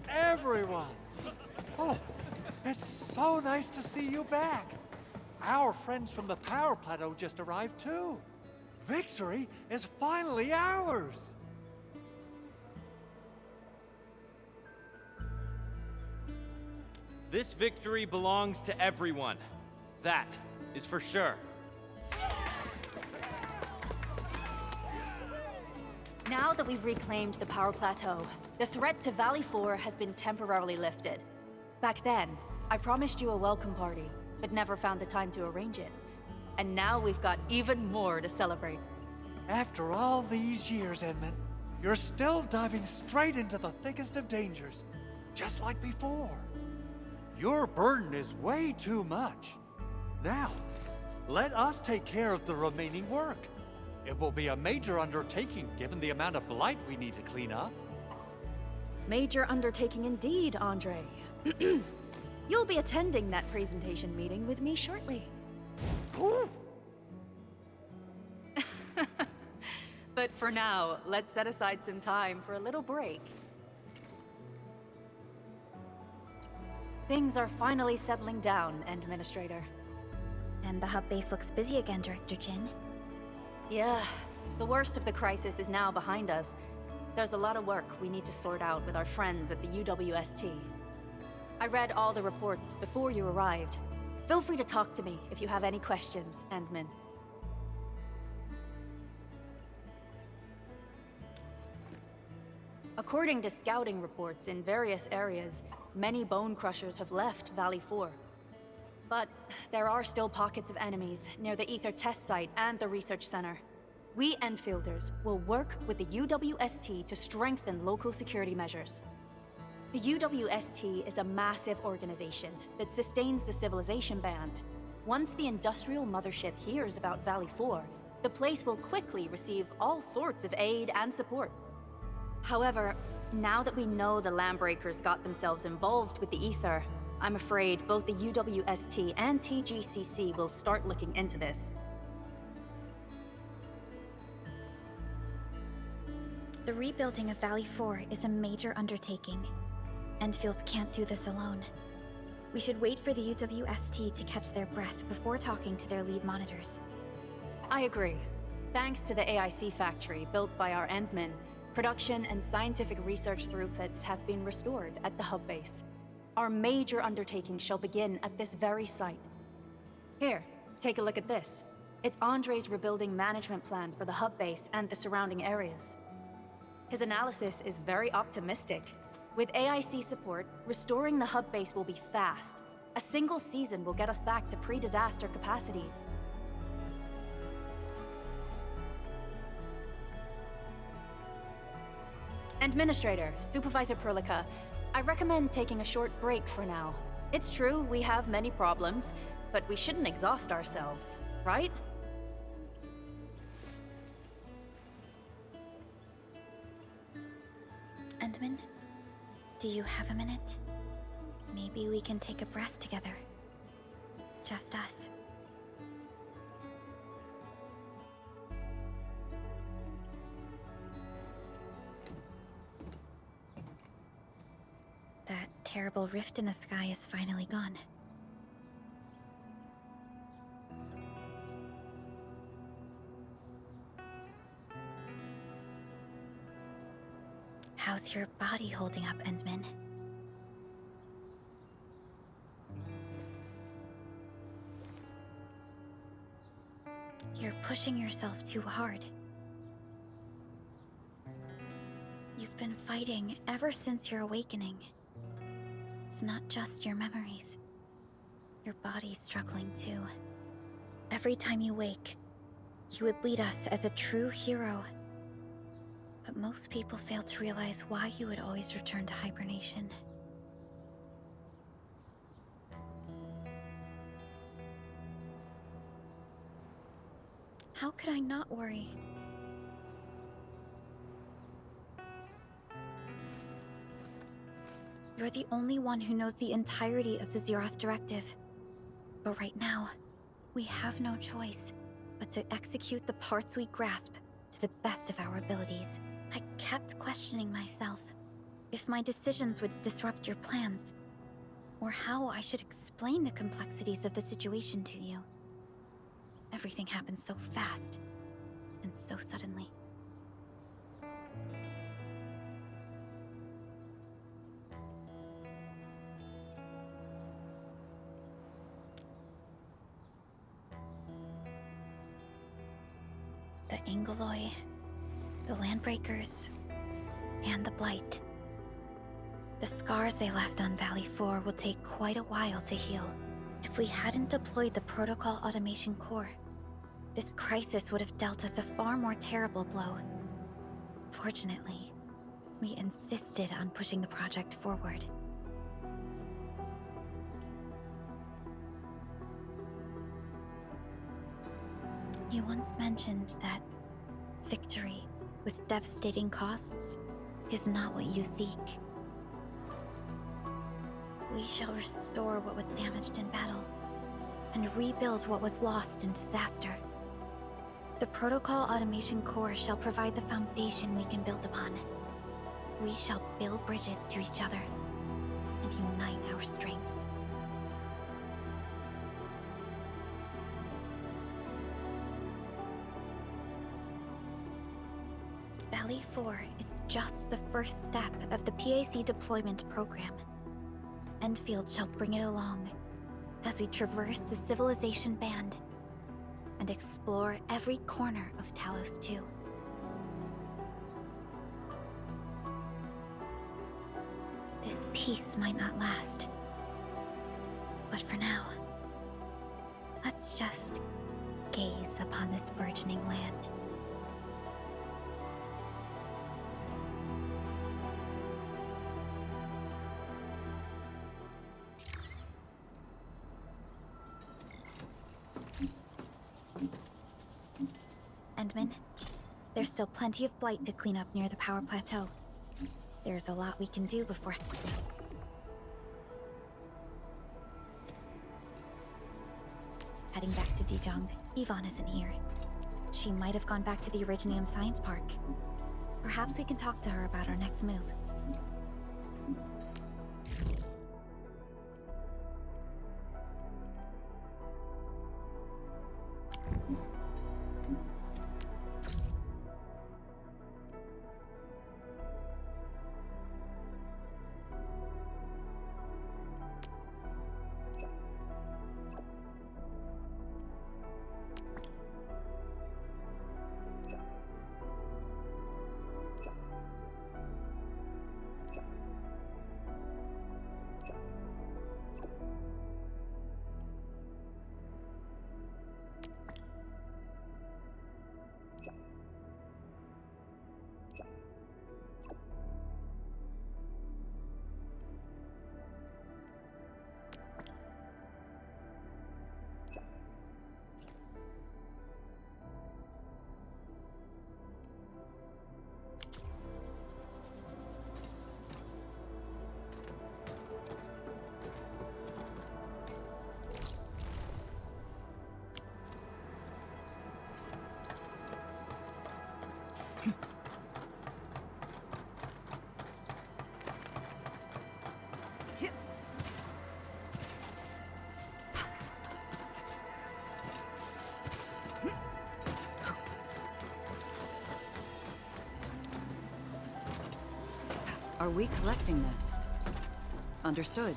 Everyone! Oh, it's so nice to see you back. Our friends from the power plateau just arrived too. Victory is finally ours! This victory belongs to everyone. That is for sure. Now that we've reclaimed the power plateau, the threat to Valley 4 has been temporarily lifted. Back then, I promised you a welcome party, but never found the time to arrange it. And now we've got even more to celebrate. After all these years, Edmund, you're still diving straight into the thickest of dangers, just like before. Your burden is way too much. Now, let us take care of the remaining work. It will be a major undertaking given the amount of blight we need to clean up. Major undertaking indeed, Andre. You'll be attending that presentation meeting with me shortly. But for now, let's set aside some time for a little break. Things are finally settling down, Administrator. And the hub base looks busy again, Director Jin. Yeah, the worst of the crisis is now behind us. There's a lot of work we need to sort out with our friends at the UWST. I read all the reports before you arrived. Feel free to talk to me if you have any questions, Endman. According to scouting reports in various areas, many bone crushers have left Valley 4. But there are still pockets of enemies near the Ether test site and the research center. We Enfielders will work with the UWST to strengthen local security measures. The UWST is a massive organization that sustains the Civilization Band. Once the industrial mothership hears about Valley 4, the place will quickly receive all sorts of aid and support. However, now that we know the Landbreakers got themselves involved with the Ether, I'm afraid both the UWST and TGCC will start looking into this. The rebuilding of Valley 4 is a major undertaking. Endfields can't do this alone. We should wait for the UWST to catch their breath before talking to their lead monitors. I agree. Thanks to the AIC factory built by our Endmen, production and scientific research throughputs have been restored at the hub base. Our major undertaking shall begin at this very site. Here, take a look at this. It's Andre's rebuilding management plan for the hub base and the surrounding areas. His analysis is very optimistic. With AIC support, restoring the hub base will be fast. A single season will get us back to pre-disaster capacities. Administrator, Supervisor Perlica, I recommend taking a short break for now. It's true, we have many problems, but we shouldn't exhaust ourselves, right? Endman, do you have a minute? Maybe we can take a breath together. Just us. That terrible rift in the sky is finally gone. How's your body holding up, Endman? You're pushing yourself too hard. You've been fighting ever since your awakening. It's not just your memories. Your body's struggling too. Every time you wake, you would lead us as a true hero. But most people fail to realize why you would always return to hibernation. How could I not worry? You're the only one who knows the entirety of the Zeroth Directive. But right now, we have no choice but to execute the parts we grasp to the best of our abilities. I kept questioning myself if my decisions would disrupt your plans, or how I should explain the complexities of the situation to you. Everything happened so fast, and so suddenly. The Aggelomoirai, the Landbreakers, and the Blight. The scars they left on Valley 4 will take quite a while to heal. If we hadn't deployed the Protocol Automation Core, this crisis would have dealt us a far more terrible blow. Fortunately, we insisted on pushing the project forward. You once mentioned that victory with devastating costs is not what you seek. We shall restore what was damaged in battle, and rebuild what was lost in disaster. The Protocol Automation Core shall provide the foundation we can build upon. We shall build bridges to each other, and unite our strengths. Valley 4 is just the first step of the PAC deployment program. Endfield shall bring it along as we traverse the Civilization Band and explore every corner of Talos 2. This peace might not last, but for now, let's just gaze upon this burgeoning land. Endman, there's still plenty of blight to clean up near the power plateau. There's a lot we can do before... Heading back to Dijang. Yvonne isn't here. She might have gone back to the Originium Science Park. Perhaps we can talk to her about our next move. Are we collecting this? Understood.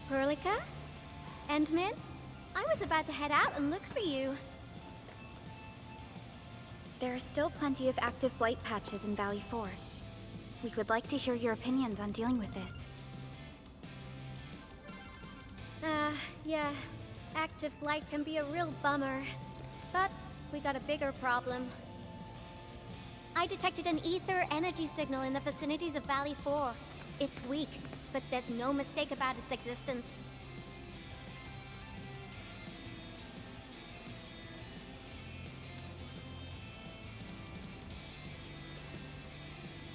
Perlica? Endman? I was about to head out and look for you. There are still plenty of active blight patches in Valley 4. We would like to hear your opinions on dealing with this. Yeah. Active blight can be a real bummer. But we got a bigger problem. I detected an ether energy signal in the vicinities of Valley 4. It's weak, but there's no mistake about its existence.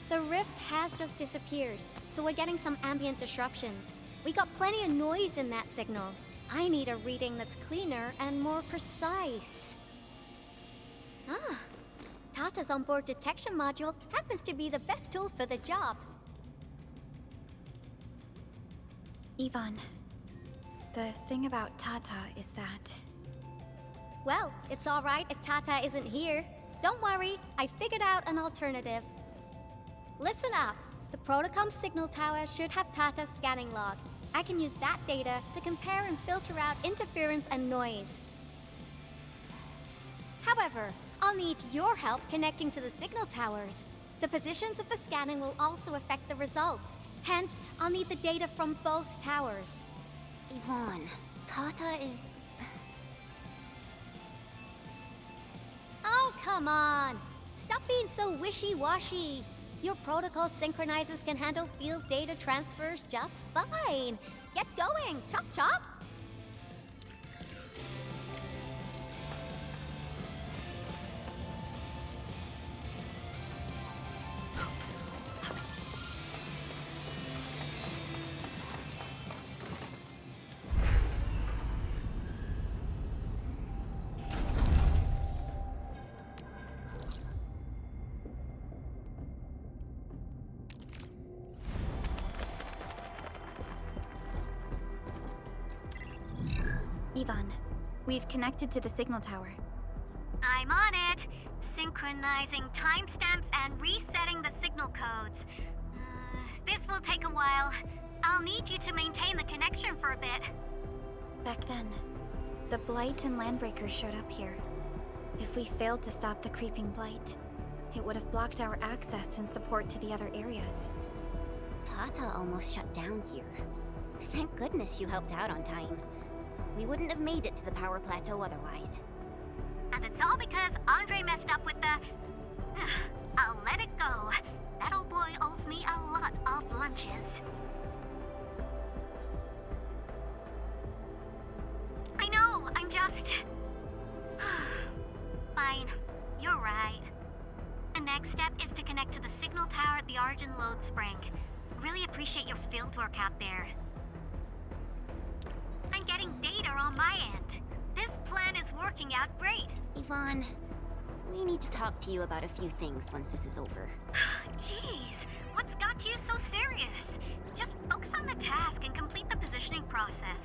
The rift has just disappeared, so we're getting some ambient disruptions. We got plenty of noise in that signal. I need a reading that's cleaner and more precise. Tata's onboard detection module happens to be the best tool for the job. Yvonne, the thing about Tata is that... Well, it's alright if Tata isn't here. Don't worry, I figured out an alternative. Listen up. The Protocom signal tower should have Tata's scanning log. I can use that data to compare and filter out interference and noise. However, I'll need your help connecting to the signal towers. The positions of the scanning will also affect the results. Hence, I'll need the data from both towers. Yvonne, Tata is... Oh, come on! Stop being so wishy-washy! Your protocol synchronizers can handle field data transfers just fine. Get going, chop chop! Ivan, we've connected to the signal tower. I'm on it. Synchronizing timestamps and resetting the signal codes. This will take a while. I'll need you to maintain the connection for a bit. Back then, the Blight and Landbreakers showed up here. If we failed to stop the creeping Blight, it would have blocked our access and support to the other areas. Tata almost shut down here. Thank goodness you helped out on time. We wouldn't have made it to the power plateau otherwise. And it's all because Andre messed up with the... I'll let it go. That old boy owes me a lot of lunches. I know, I'm just... Fine, you're right. The next step is to connect to the signal tower at the Origin Load Spring. Really appreciate your field work out there. I'm getting data on my end. This plan is working out great. Yvonne, we need to talk to you about a few things once this is over. Jeez, what's got you so serious? Just focus on the task and complete the positioning process.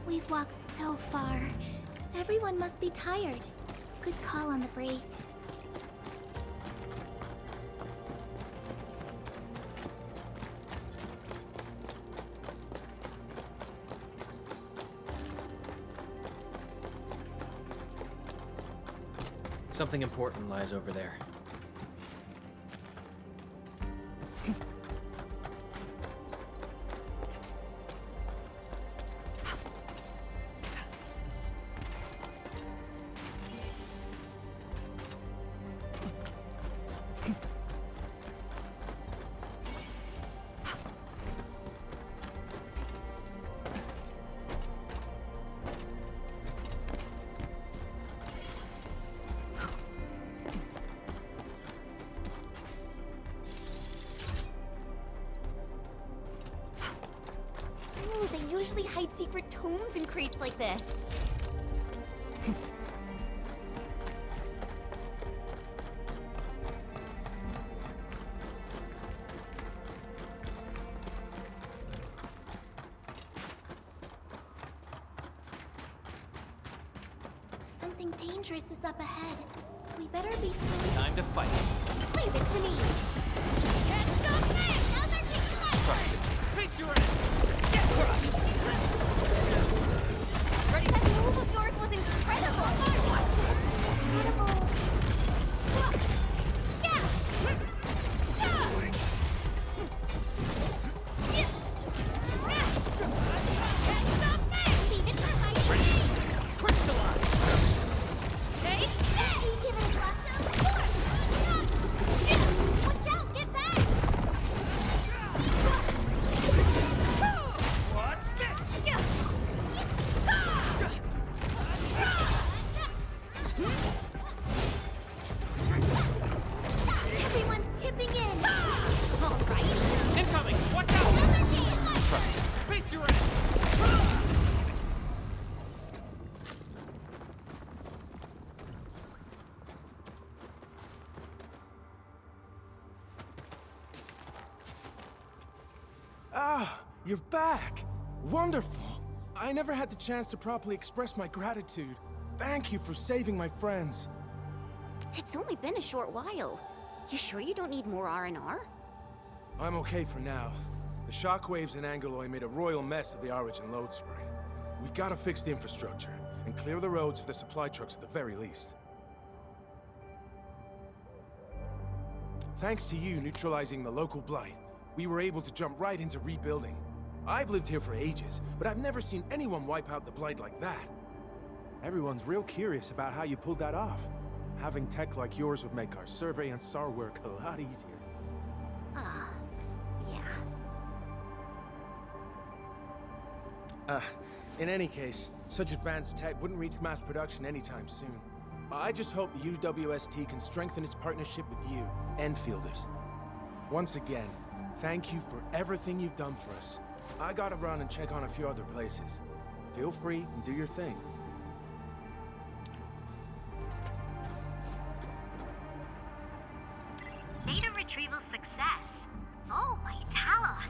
We've walked so far. Everyone must be tired. Good call on the break. Something important lies over there. They usually hide secret tomes in crates like this. Something dangerous is up ahead. We better be... Time to fight. Leave it to me! Can't stop me! Now they're taking my... Trust it. Face your end! Get crushed! Ready? That move of yours was incredible! Incredible! Yeah! Can't stop me! Leave it behind me! Crystallize! Hey! Hey! Give it a blast of watch out! Get back! What's this? Everyone's chipping in! Alrighty! Incoming! Watch out! Trust it. Face your end! Ah, you're back! Wonderful! I never had the chance to properly express my gratitude. Thank you for saving my friends. It's only been a short while. You sure you don't need more R&R? I'm okay for now. The shockwaves in Aggelomoirai made a royal mess of the Origin load spring. We gotta fix the infrastructure, and clear the roads for the supply trucks at the very least. Thanks to you neutralizing the local blight, we were able to jump right into rebuilding. I've lived here for ages, but I've never seen anyone wipe out the blight like that. Everyone's real curious about how you pulled that off. Having tech like yours would make our survey and SAR work a lot easier. Yeah. In any case, such advanced tech wouldn't reach mass production anytime soon. I just hope the UWST can strengthen its partnership with you, Enfielders. Once again, thank you for everything you've done for us. I gotta run and check on a few other places. Feel free and do your thing. Data retrieval success. Oh my Talos!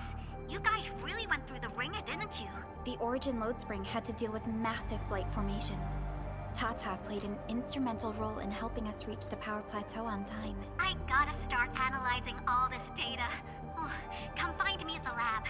You guys really went through the ringer, didn't you? The Origin load spring had to deal with massive blight formations. Tata played an instrumental role in helping us reach the power plateau on time. I gotta start analyzing all this data. Oh, come find me at the lab.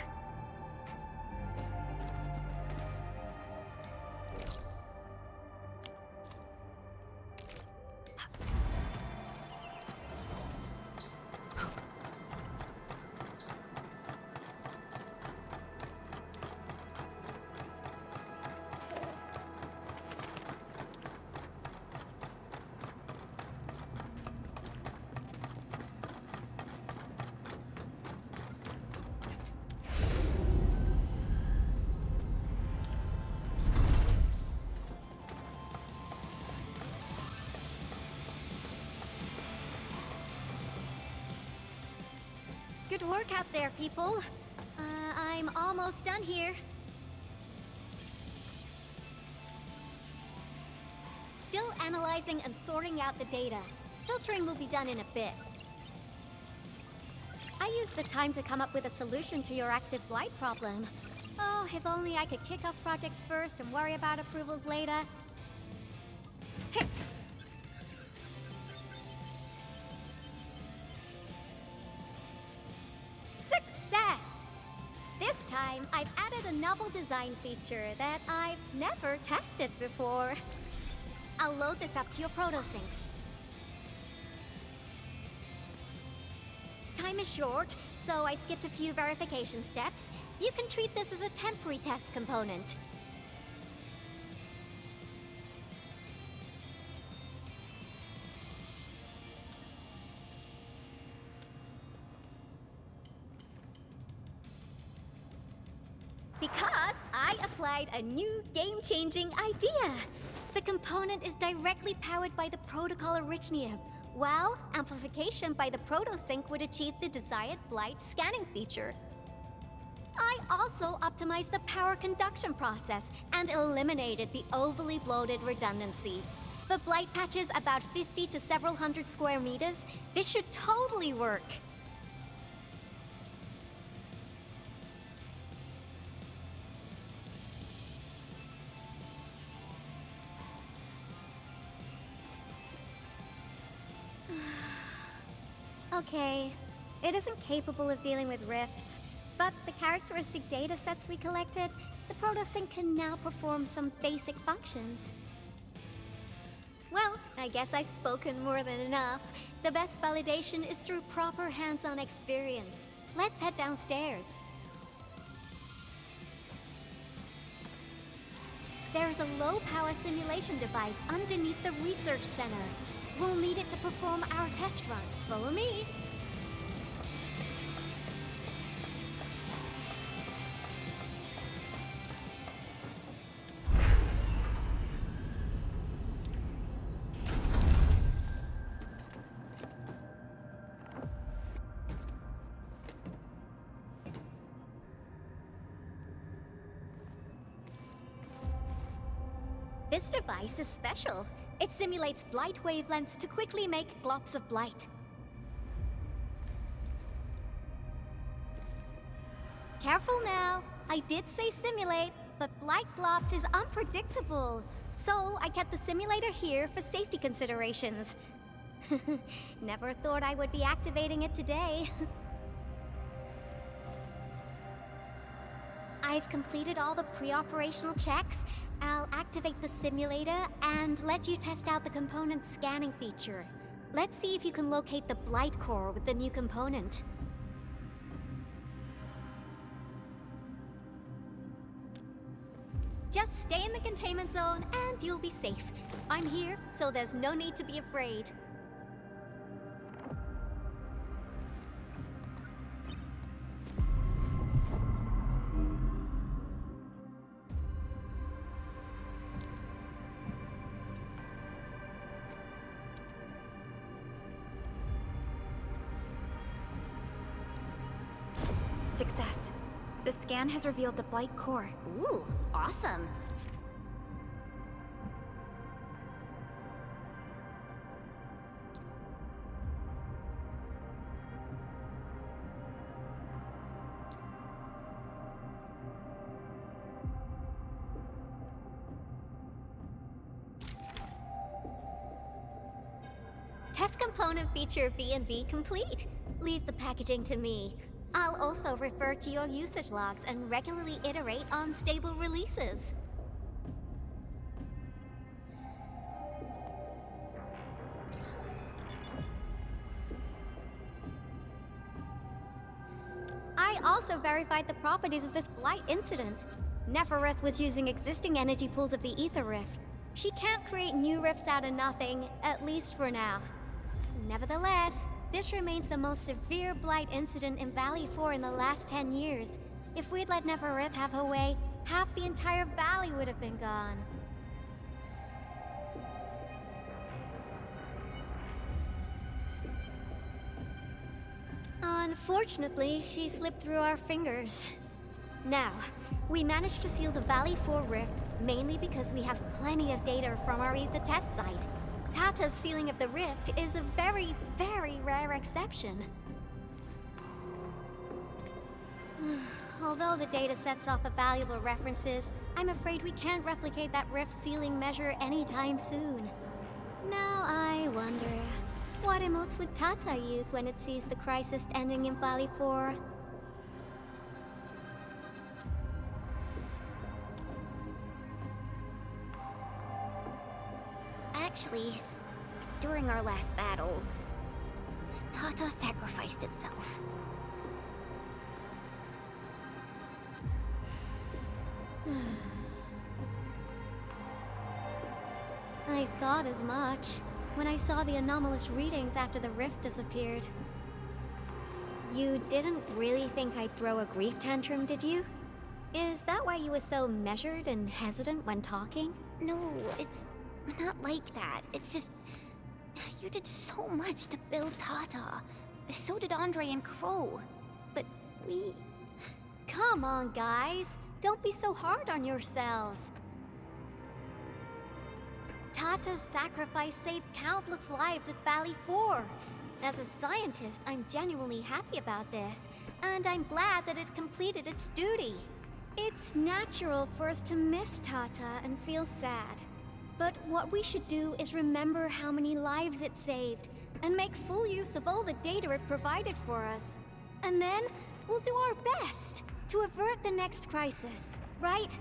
Good work out there, people. I'm almost done here. Still analyzing and sorting out the data. Filtering will be done in a bit. I used the time to come up with a solution to your active blight problem. Oh, if only I could kick off projects first and worry about approvals later. Hey. Success! This time, I've added a novel design feature that I've never tested before. I'll load this up to your proto-syncs. Time is short, so I skipped a few verification steps. You can treat this as a temporary test component. Because I applied a new game-changing idea. The component is directly powered by the protocol Originium, while amplification by the proto-sync would achieve the desired blight scanning feature. I also optimized the power conduction process and eliminated the overly bloated redundancy. For blight patches about 50 to several hundred square meters, this should totally work. Okay, it isn't capable of dealing with rifts, but the characteristic data sets we collected, the protosync can now perform some basic functions. Well, I guess I've spoken more than enough. The best validation is through proper hands-on experience. Let's head downstairs. There's a low-power simulation device underneath the research center. We'll need it to perform our test run. Follow me. This device is special. It simulates blight wavelengths to quickly make globs of blight. Careful now. I did say simulate, but blight globs is unpredictable. So I kept the simulator here for safety considerations. Never thought I would be activating it today. I've completed all the pre-operational checks. I'll activate the simulator and let you test out the component's scanning feature. Let's see if you can locate the Blight Core with the new component. Just stay in the containment zone and you'll be safe. I'm here, so there's no need to be afraid. Success. The scan has revealed the Blight Core. Ooh, awesome. Test component feature V&V complete. Leave the packaging to me. I'll also refer to your usage logs and regularly iterate on stable releases. I also verified the properties of this Blight incident. Nefereth was using existing energy pools of the Ether Rift. She can't create new rifts out of nothing, at least for now. Nevertheless, this remains the most severe Blight incident in Valley 4 in the last 10 years. If we'd let Nefereth have her way, half the entire valley would have been gone. Unfortunately, she slipped through our fingers. Now, we managed to seal the Valley 4 rift, mainly because we have plenty of data from our Ether test site. Tata's sealing of the rift is a very, very rare exception. Although the data sets off valuable references, I'm afraid we can't replicate that rift sealing measure anytime soon. Now I wonder, what emotes would Tata use when it sees the crisis ending in Valley 4? Actually, during our last battle, Tata sacrificed itself. I thought as much when I saw the anomalous readings after the rift disappeared. You didn't really think I'd throw a grief tantrum, did you? Is that why you were so measured and hesitant when talking? No, it's not like that. It's just... you did so much to build Tata. So did Andre and Crow. But we... Come on, guys. Don't be so hard on yourselves. Tata's sacrifice saved countless lives at Valley 4. As a scientist, I'm genuinely happy about this, and I'm glad that it completed its duty. It's natural for us to miss Tata and feel sad. But what we should do is remember how many lives it saved, and make full use of all the data it provided for us. And then, we'll do our best to avert the next crisis, right?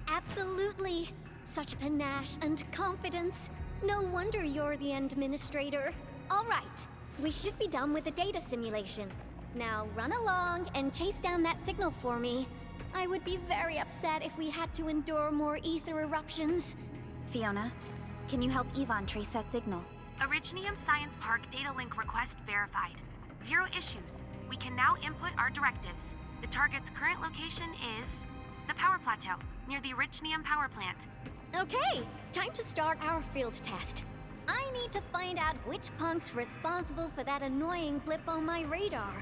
Absolutely. Such panache and confidence. No wonder you're the administrator. All right, we should be done with the data simulation. Now run along and chase down that signal for me. I would be very upset if we had to endure more ether eruptions. Fiona, can you help Yvonne trace that signal? Originium Science Park data link request verified. 0 issues. We can now input our directives. The target's current location is the power plateau, near the Originium power plant. Okay, time to start our field test. I need to find out which punk's responsible for that annoying blip on my radar.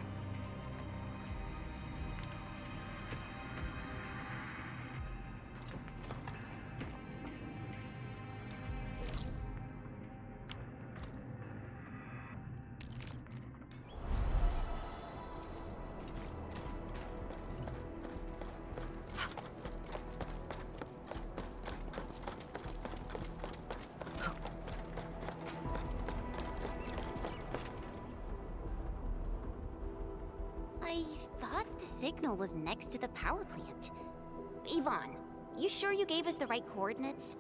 I thought the signal was next to the power plant. Yvonne, you sure you gave us the right coordinates?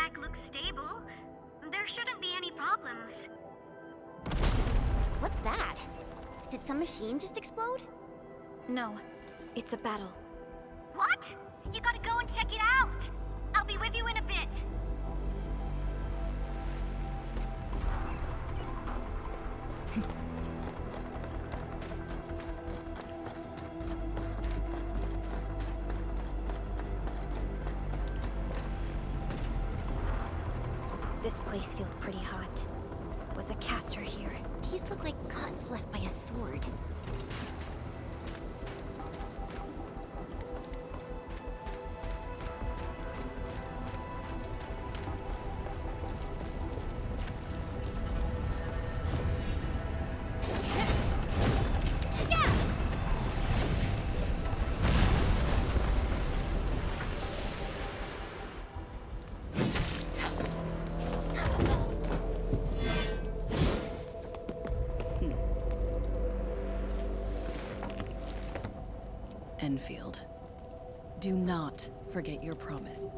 tech looks stable. There shouldn't be any problems. What's that? Did some machine just explode? No, it's a battle. What? You gotta go and check it out! I'll be with you in a bit. This place feels pretty hot. Was a caster here? These look like cuts left by a sword. Endfield. Do not forget your promise.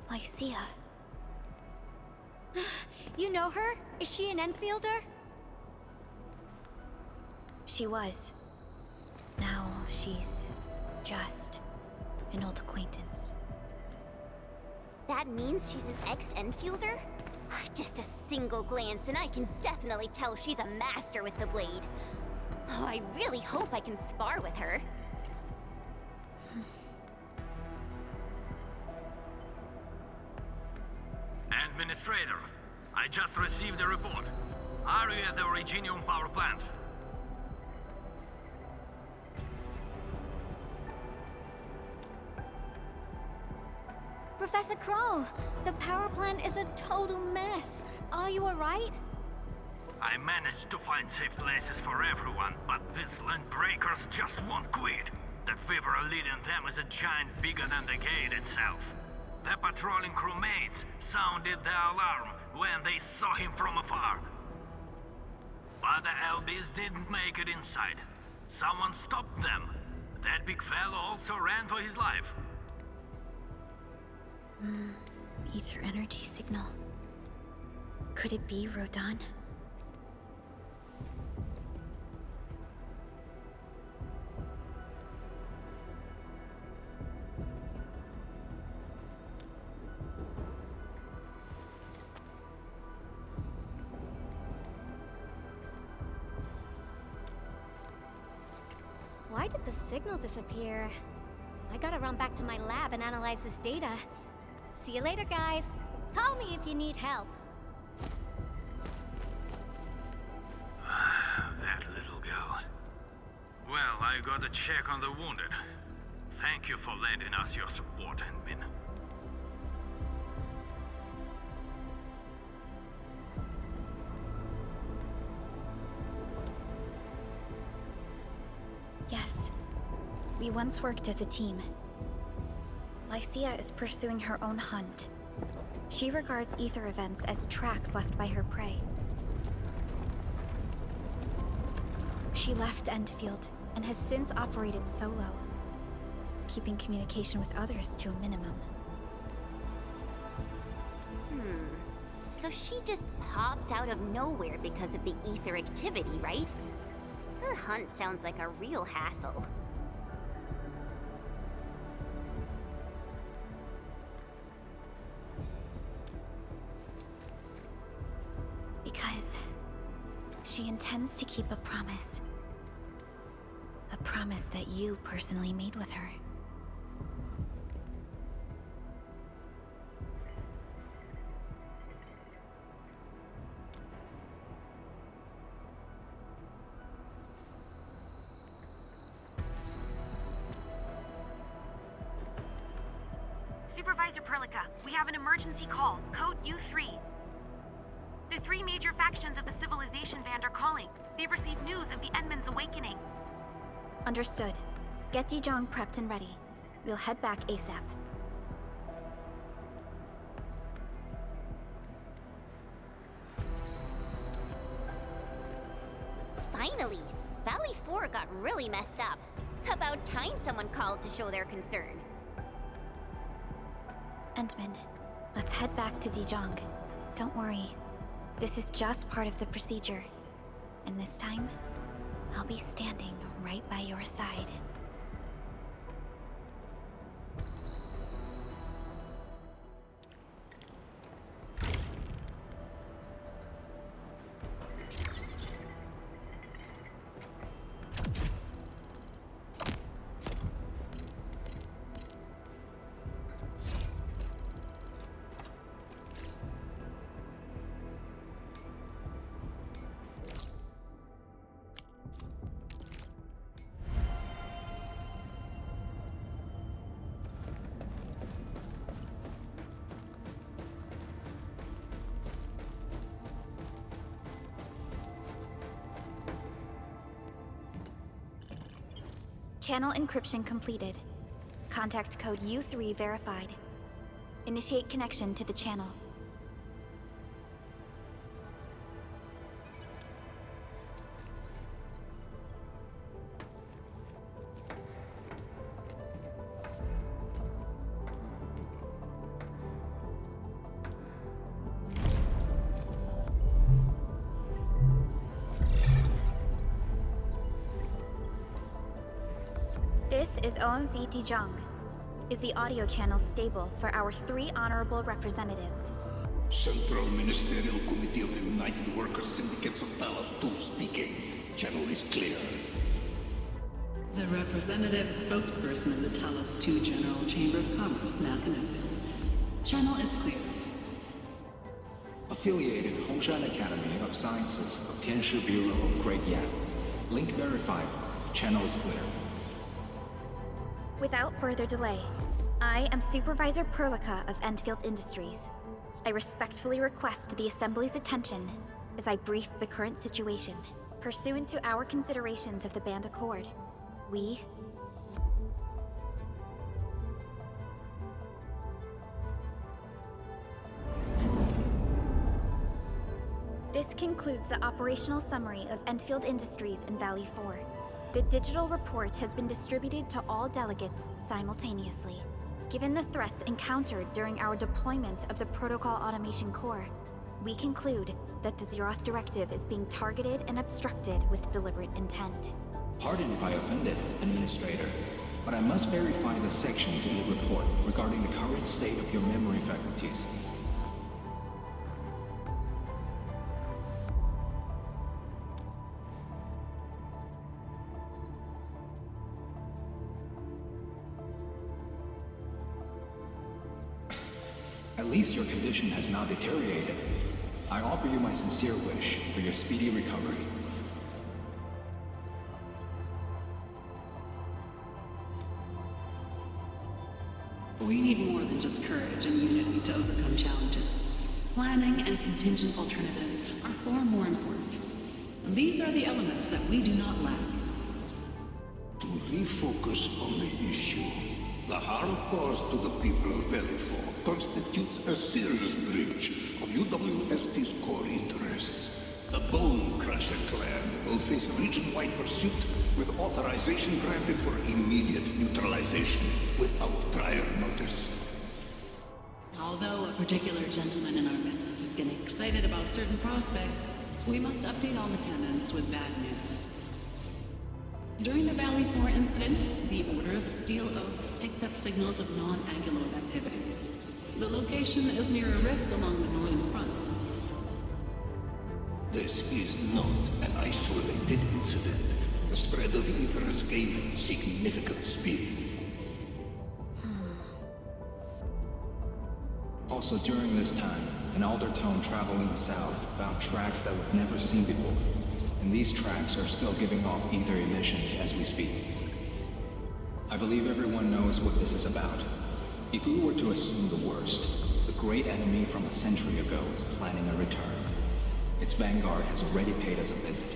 Lycia. You know her? Is she an Enfielder? She was. Now she's just an old acquaintance. That means she's an ex-Enfielder? Just a single glance and I can definitely tell she's a master with the blade. Oh, I really hope I can spar with her. Administrator, I just received a report. Are you at the Originium power plant? Professor Crow, the power plant is a total mess. Are you alright? I managed to find safe places for everyone, but these land breakers just won't quit. The fever leading them is a giant bigger than the gate itself. The patrolling crewmates sounded the alarm when they saw him from afar. But the LBs didn't make it inside. Someone stopped them. That big fellow also ran for his life. Ether energy signal. Could it be Rodan? Why did the signal disappear? I gotta run back to my lab and analyze this data. See you later, guys. Call me if you need help. That little girl. Well, I gotta check on the wounded. Thank you for lending us your support, Endmin. Yes. We once worked as a team. Lycia is pursuing her own hunt. She regards ether events as tracks left by her prey. She left Endfield and has since operated solo, keeping communication with others to a minimum. So she just popped out of nowhere because of the ether activity, right? Her hunt sounds like a real hassle. Because she intends to keep a promise. A promise that you personally made with her. Supervisor Perlica, we have an emergency call, code U3. The three major factions of the Civilization Band are calling. They've received news of the Endman's awakening. Understood. Get Dijang prepped and ready. We'll head back ASAP. Finally! Valley 4 got really messed up. About time someone called to show their concern. Entman, let's head back to Dijang. Don't worry. This is just part of the procedure. And this time, I'll be standing right by your side. Channel encryption completed. Contact code U3 verified. Initiate connection to the channel. This is OMV Dijang. Is the audio channel stable for our 3 honorable representatives? Central Ministerial Committee of the United Workers Syndicates of Talos 2 speaking. Channel is clear. The representative spokesperson of the Talos 2 General Chamber of Commerce now connected. Channel is clear. Affiliated Hongshan Academy of Sciences, Tianshi Bureau of Great Yan. Link verified. Channel is clear. Without further delay, I am Supervisor Perlica of Endfield Industries. I respectfully request the Assembly's attention as I brief the current situation. Pursuant to our considerations of the Band Accord, we... This concludes the operational summary of Endfield Industries in Valley 4. The digital report has been distributed to all delegates simultaneously. Given the threats encountered during our deployment of the Protocol Automation Core, we conclude that the Zeroth Directive is being targeted and obstructed with deliberate intent. Pardon if I offended, Administrator, but I must verify the sections in the report regarding the current state of your memory faculties. At least your condition has not deteriorated. I offer you my sincere wish for your speedy recovery. We need more than just courage and unity to overcome challenges. Planning and contingent alternatives are far more important. These are the elements that we do not lack. To refocus on the issue, the harm caused to the people of Valley 4 constitutes a serious breach of UWST's core interests. The Bone Crusher clan will face region-wide pursuit with authorization granted for immediate neutralization without prior notice. Although a particular gentleman in our midst is getting excited about certain prospects, we must update all attendants with bad news. During the Valley 4 incident, the Order of Steel Oak picked up signals of non-Aggelomoirai activities. The location is near a rift along the northern front. This is not an isolated incident. The spread of ether has gained significant speed. Also during this time, an Aldertone traveling south found tracks that we've never seen before. And these tracks are still giving off ether emissions as we speak. I believe everyone knows what this is about. If we were to assume the worst, the great enemy from a century ago is planning a return. Its vanguard has already paid us a visit.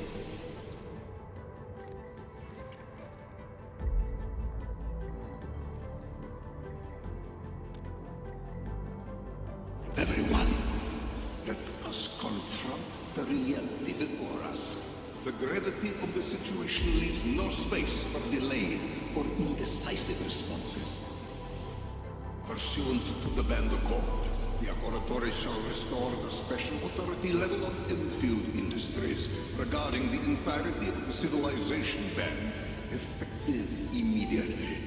Everyone, let us confront the reality before us. The gravity of the situation leaves no space for delayed or indecisive responses. Pursuant to the Band Accord, the Aggelomoirai shall restore the special authority level of Endfield Industries regarding the entirety of the civilization band, effective immediately.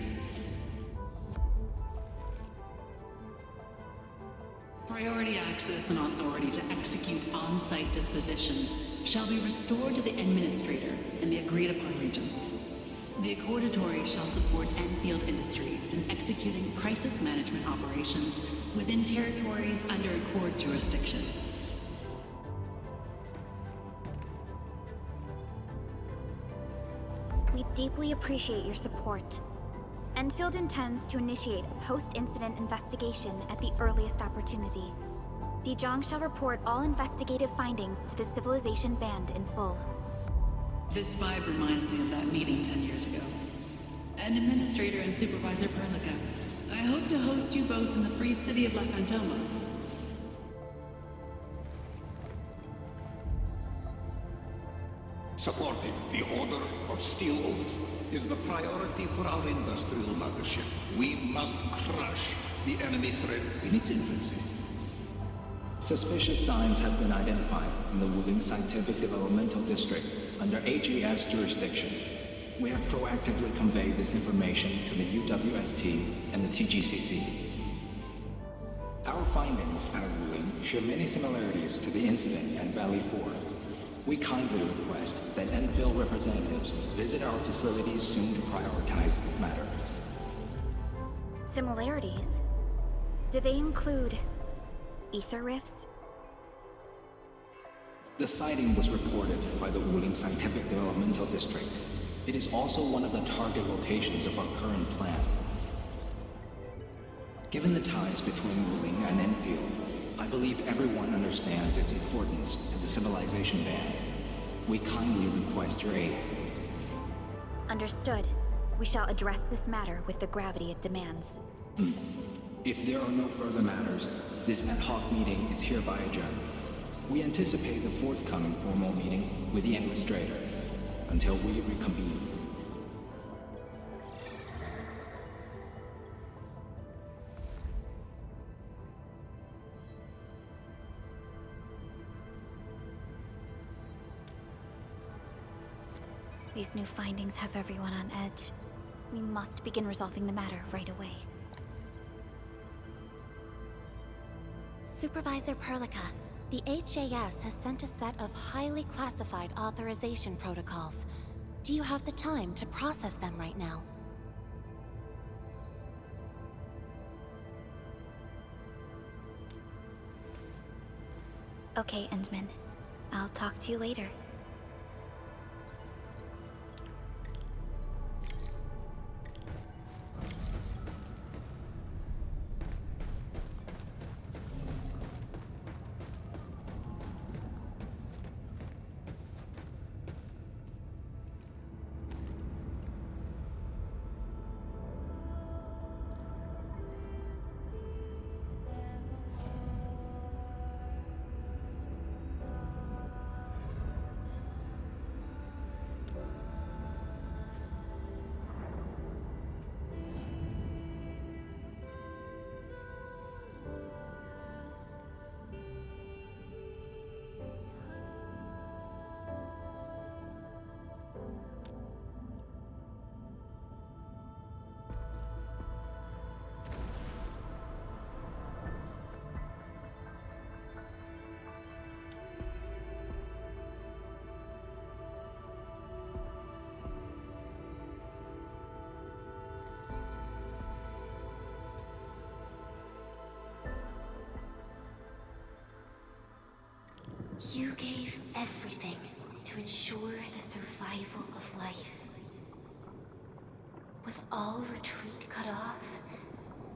Priority access and authority to execute on-site disposition shall be restored to the Administrator in the agreed-upon regions. The Accordatory shall support Endfield Industries in executing crisis management operations within territories under Accord jurisdiction. We deeply appreciate your support. Endfield intends to initiate a post-incident investigation at the earliest opportunity. Dijang shall report all investigative findings to the Civilization Band in full. This vibe reminds me of that meeting 10 years ago. And Administrator and Supervisor Perlica, I hope to host you both in the free city of La Fantoma. Supporting the Order of Steel Oath is the priority for our industrial mothership. We must crush the enemy threat in its infancy. Suspicious signs have been identified in the Wuling Scientific Developmental District under HAS jurisdiction. We have proactively conveyed this information to the UWST and the TGCC. Our findings at Wuling share many similarities to the incident at Valley 4. We kindly request that Endfield representatives visit our facilities soon to prioritize this matter. Similarities? Do they include ether rifts? The sighting was reported by the Wuling Scientific Developmental District. It is also one of the target locations of our current plan. Given the ties between Wuling and Endfield, I believe everyone understands its importance to the Civilization Band. We kindly request your aid. Understood. We shall address this matter with the gravity it demands. If there are no further matters, this ad hoc meeting is hereby adjourned. We anticipate the forthcoming formal meeting with the Administrator until we reconvene. These new findings have everyone on edge. We must begin resolving the matter right away. Supervisor Perlica, the HAS has sent a set of highly classified authorization protocols. Do you have the time to process them right now? Okay, Endman. I'll talk to you later. You gave everything to ensure the survival of life. With all retreat cut off,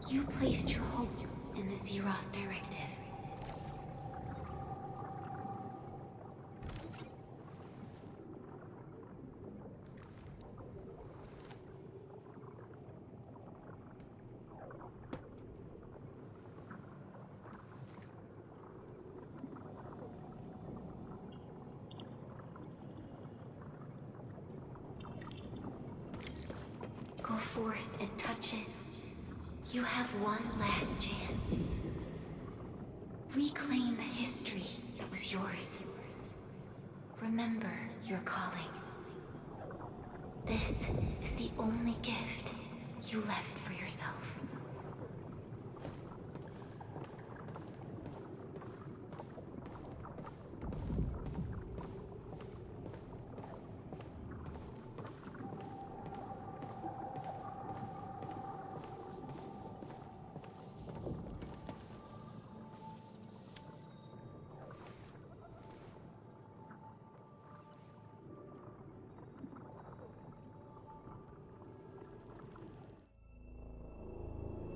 you placed your hope in the Zeroth Directive. forth and touch it, you have one last chance. Reclaim the history that was yours. Remember your calling. This is the only gift you left for yourself.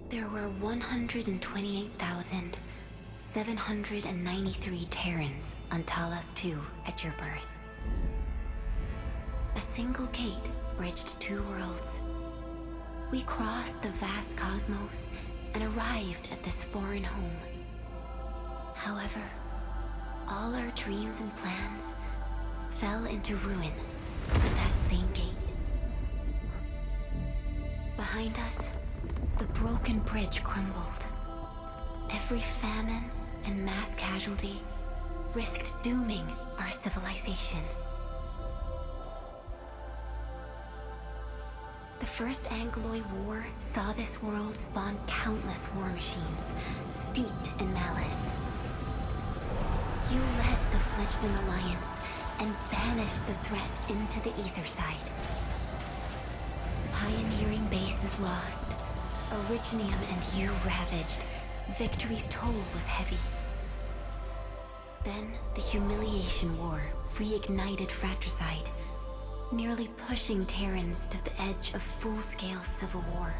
There were 128,793 Terrans on Talos II at your birth. A single gate bridged two worlds. We crossed the vast cosmos and arrived at this foreign home. However, all our dreams and plans fell into ruin at that same gate. Behind us, the broken bridge crumbled. Every famine and mass casualty risked dooming our civilization. The First Aggelomoirai War saw this world spawn countless war machines, steeped in malice. You led the fledgling alliance and banished the threat into the ether side. Pioneering bases lost, Originium and you ravaged. Victory's toll was heavy. Then the Humiliation War reignited fratricide, nearly pushing Terrans to the edge of full-scale civil war.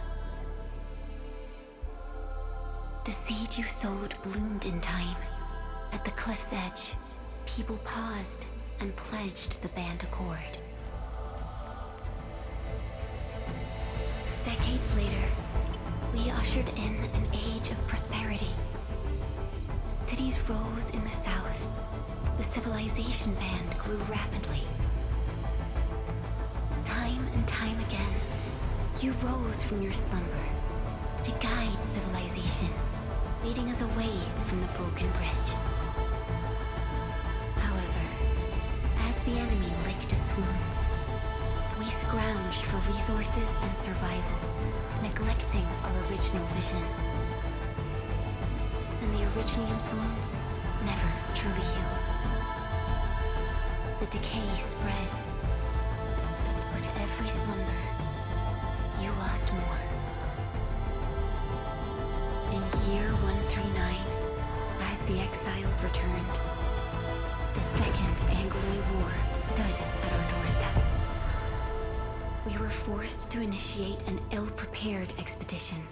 The seed you sowed bloomed in time. At the cliff's edge, people paused and pledged the Band Accord. Decades later, we ushered in an age of prosperity. Cities rose in the south. The civilization band grew rapidly. Time and time again, you rose from your slumber to guide civilization, leading us away from the broken bridge. However, as the enemy licked its wounds, we scrounged for resources and survival, neglecting our original vision. And the Originium's wounds never truly healed. The decay spread. With every slumber, you lost more. In year 139, as the exiles returned, the Second Aggelomoirai War stood at our doorstep. We were forced to initiate an ill-prepared expedition.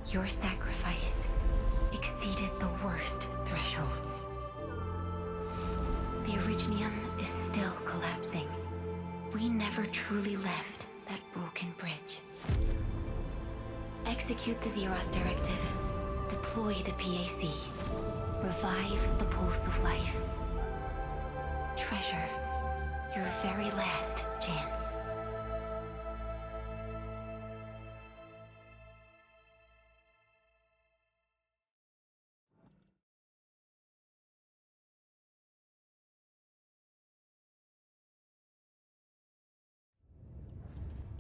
Your sacrifice exceeded the worst thresholds. The Originium is still collapsing. We never truly left that broken bridge. Execute the Zeroth Directive. Deploy the PAC. Revive the Pulse of Life. Treasure your very last chance.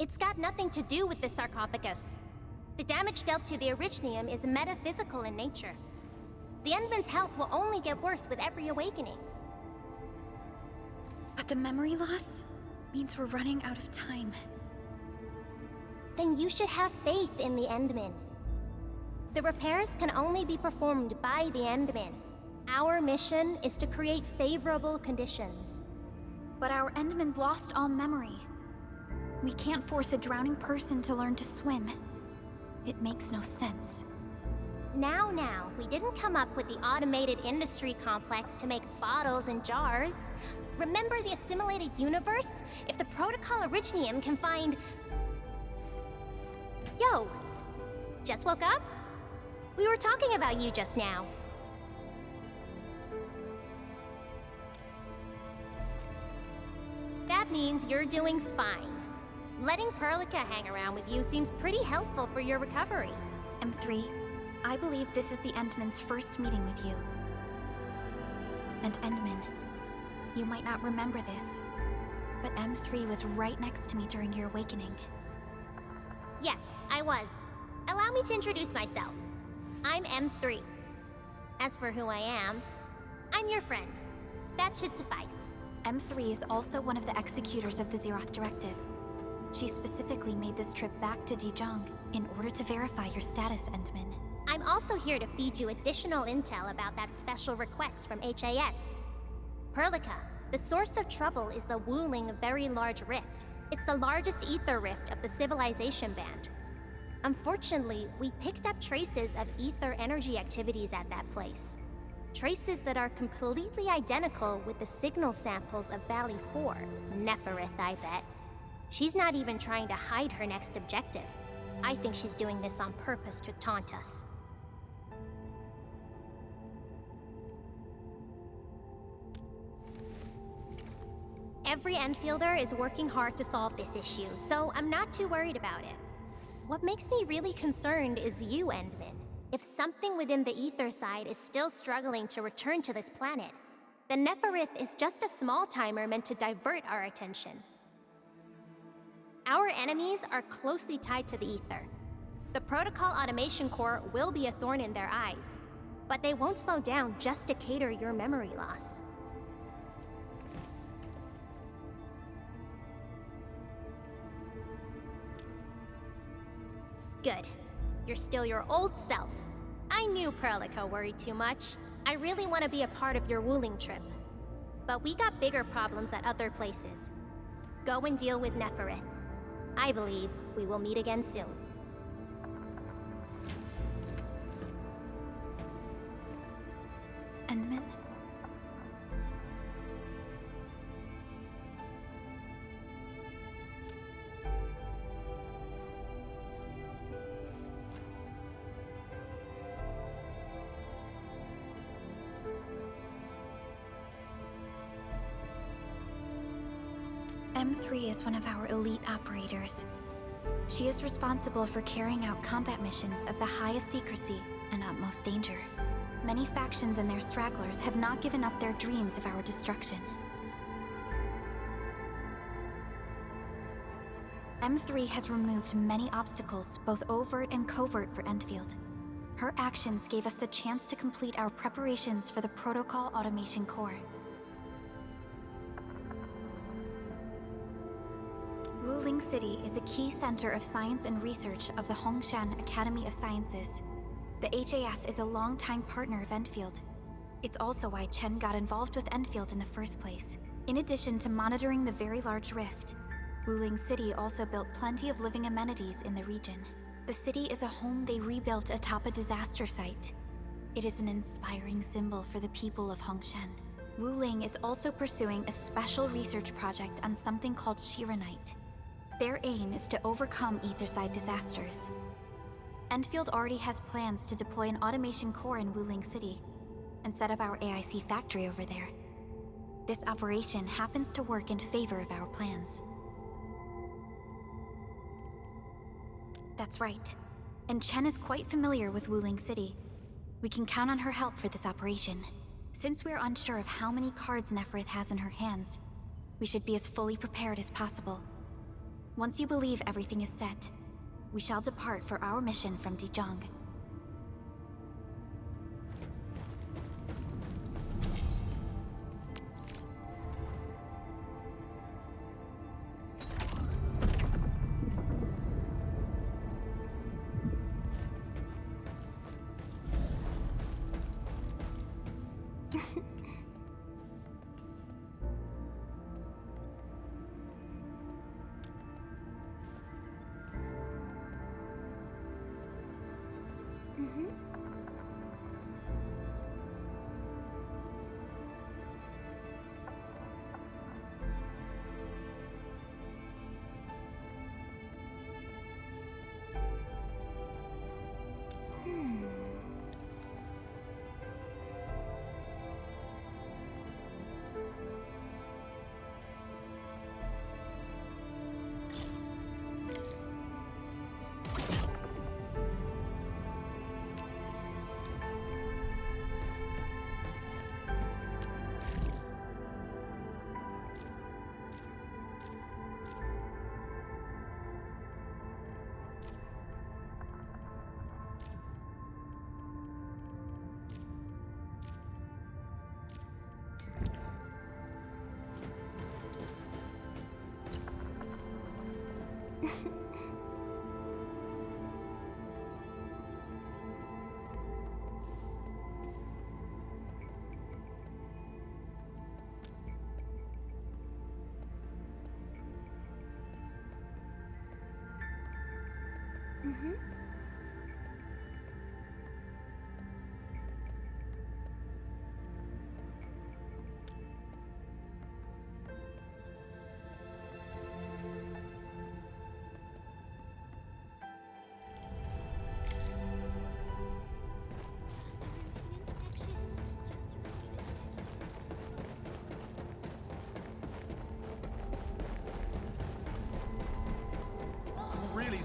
It's got nothing to do with the sarcophagus. The damage dealt to the Originium is metaphysical in nature. The Endman's health will only get worse with every awakening. But the memory loss means we're running out of time. Then you should have faith in the Endman. The repairs can only be performed by the Endman. Our mission is to create favorable conditions. But our Endman's lost all memory. We can't force a drowning person to learn to swim. It makes no sense. Now, we didn't come up with the automated industry complex to make bottles and jars. Remember the assimilated universe? If the Protocol Originium can find... Yo! Just woke up? We were talking about you just now. That means you're doing fine. Letting Perlica hang around with you seems pretty helpful for your recovery. M3, I believe this is the Endman's first meeting with you. And Endman, you might not remember this, but M3 was right next to me during your awakening. Yes, I was. Allow me to introduce myself. I'm M3. As for who I am, I'm your friend. That should suffice. M3 is also one of the executors of the Zeroth Directive. She specifically made this trip back to Dijang in order to verify your status, Endman. I'm also here to feed you additional intel about that special request from HAS. Perlica, the source of trouble is the Wuling Very Large Rift. It's the largest ether rift of the Civilization Band. Unfortunately, we picked up traces of ether energy activities at that place. Traces that are completely identical with the signal samples of Valley 4. Neferith, I bet. She's not even trying to hide her next objective. I think she's doing this on purpose to taunt us. Every Enfielder is working hard to solve this issue, so I'm not too worried about it. What makes me really concerned is you, Endman. If something within the ether side is still struggling to return to this planet, the Neferith is just a small timer meant to divert our attention. Our enemies are closely tied to the ether. The Protocol Automation Core will be a thorn in their eyes, but they won't slow down just to cater your memory loss. Good. You're still your old self. I knew Perlica worried too much. I really want to be a part of your Wuling trip. But we got bigger problems at other places. Go and deal with Neferith. I believe we will meet again soon. Endman? M3 is one of our elite operators. She is responsible for carrying out combat missions of the highest secrecy and utmost danger. Many factions and their stragglers have not given up their dreams of our destruction. M3 has removed many obstacles, both overt and covert, for Endfield. Her actions gave us the chance to complete our preparations for the Protocol Automation Core. Wuling City is a key center of science and research of the Hongshan Academy of Sciences. The HAS is a longtime partner of Endfield. It's also why Chen got involved with Endfield in the first place. In addition to monitoring the Very Large Rift, Wuling City also built plenty of living amenities in the region. The city is a home they rebuilt atop a disaster site. It is an inspiring symbol for the people of Hongshan. Wuling is also pursuing a special research project on something called Shiranite. Their aim is to overcome Etherside disasters. Endfield already has plans to deploy an automation core in Wuling City and set up our AIC factory over there. This operation happens to work in favor of our plans. That's right. And Chen is quite familiar with Wuling City. We can count on her help for this operation. Since we're unsure of how many cards Neferith has in her hands, we should be as fully prepared as possible. Once you believe everything is set, we shall depart for our mission from Dijang.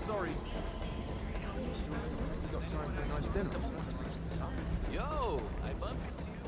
sorry. You got time for a nice dinner? Yo, I bumped into you.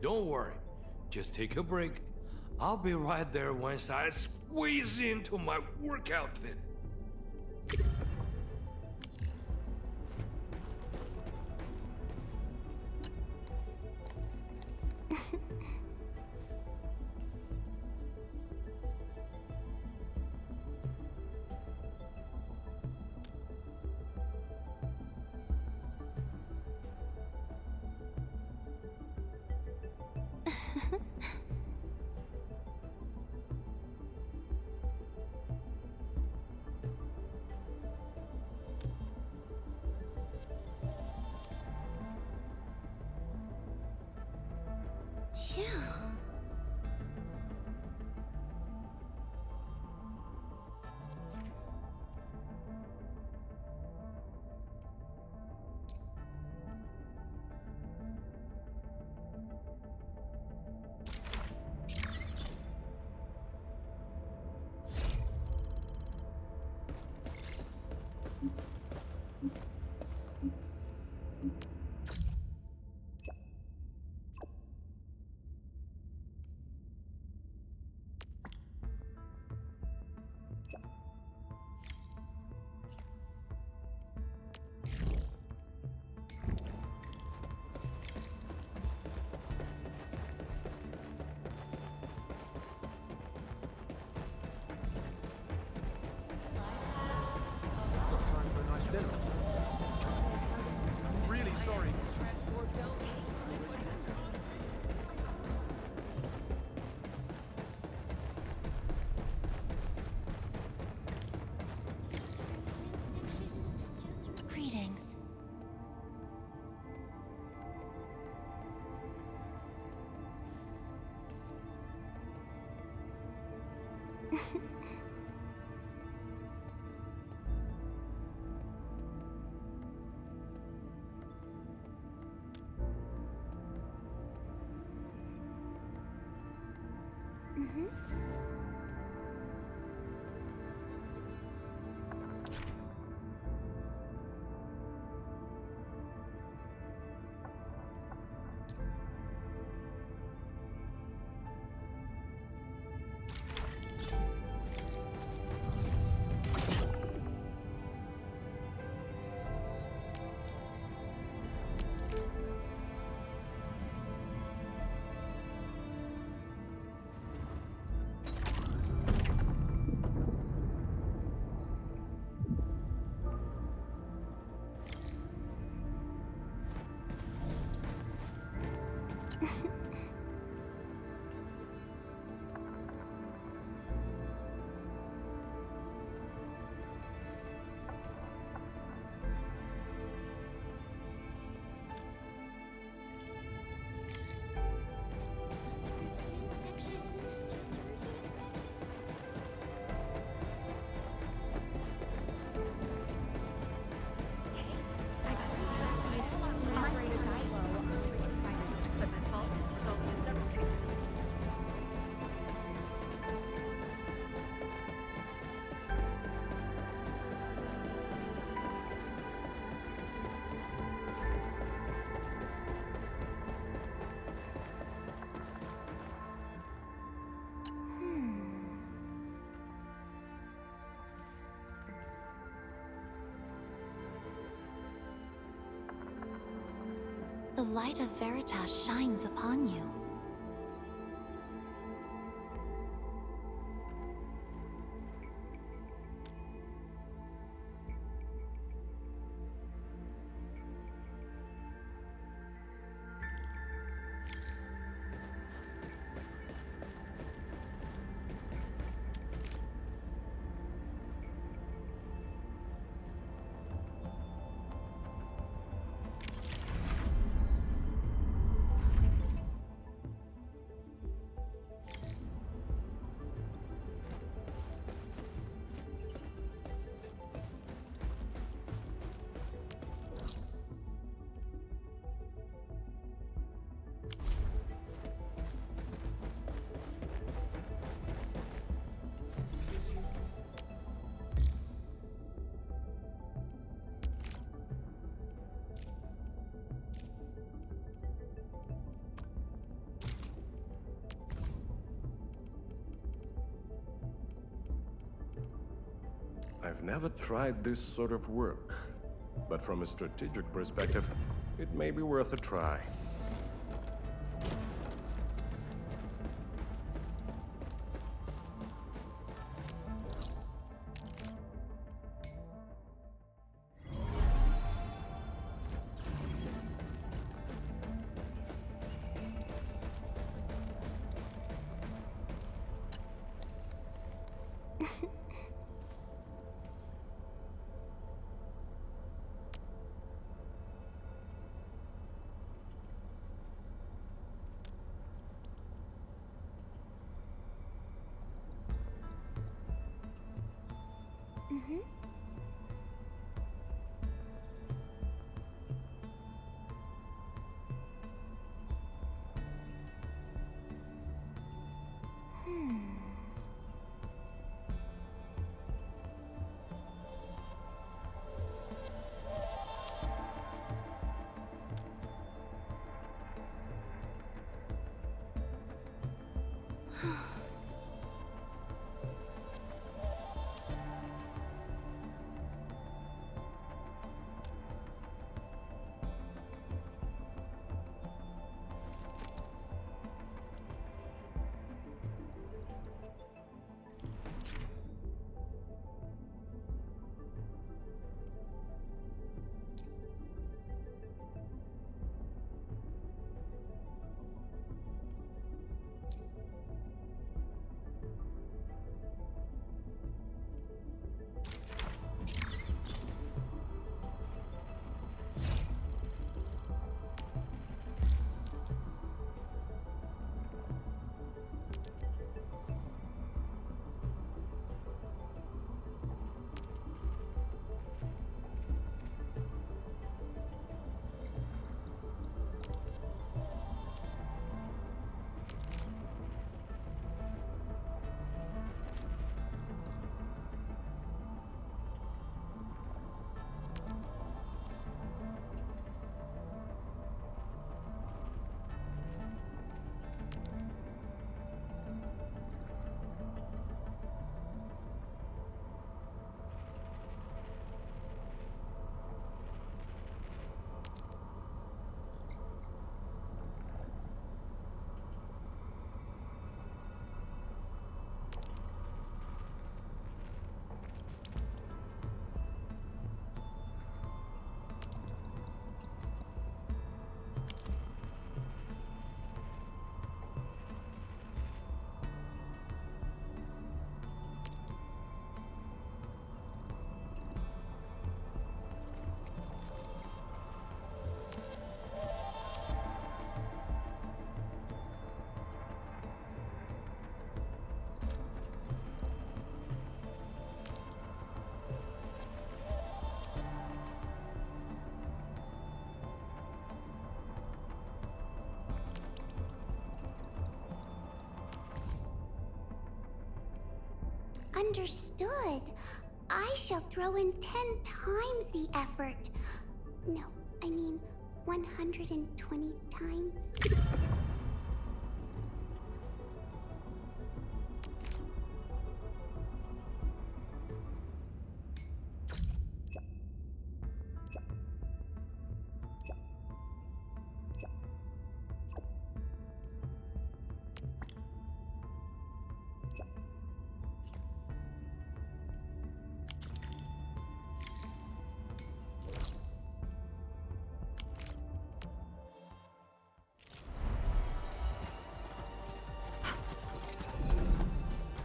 Don't worry. Just take a break. I'll be right there once I squeeze into my work outfit. Really sorry. Greetings. The light of Veritas shines upon you. I've never tried this sort of work, but from a strategic perspective, it may be worth a try. Mm-hmm. Understood. I shall throw in 10 times the effort. No, I mean 120 times.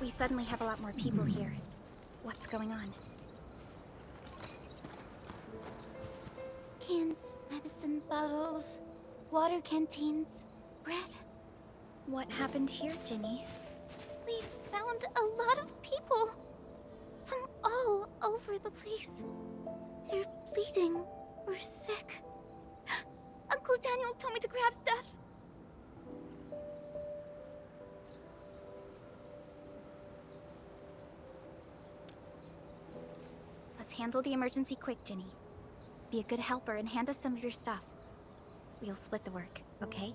We suddenly have a lot more people here. What's going on? Cans, medicine bottles, water canteens, bread. What happened here, Ginny? We found a lot of people from all over the place. They're bleeding or sick. Uncle Daniel told me to grab stuff. Let's handle the emergency quick, Ginny. Be a good helper and hand us some of your stuff. We'll split the work, okay?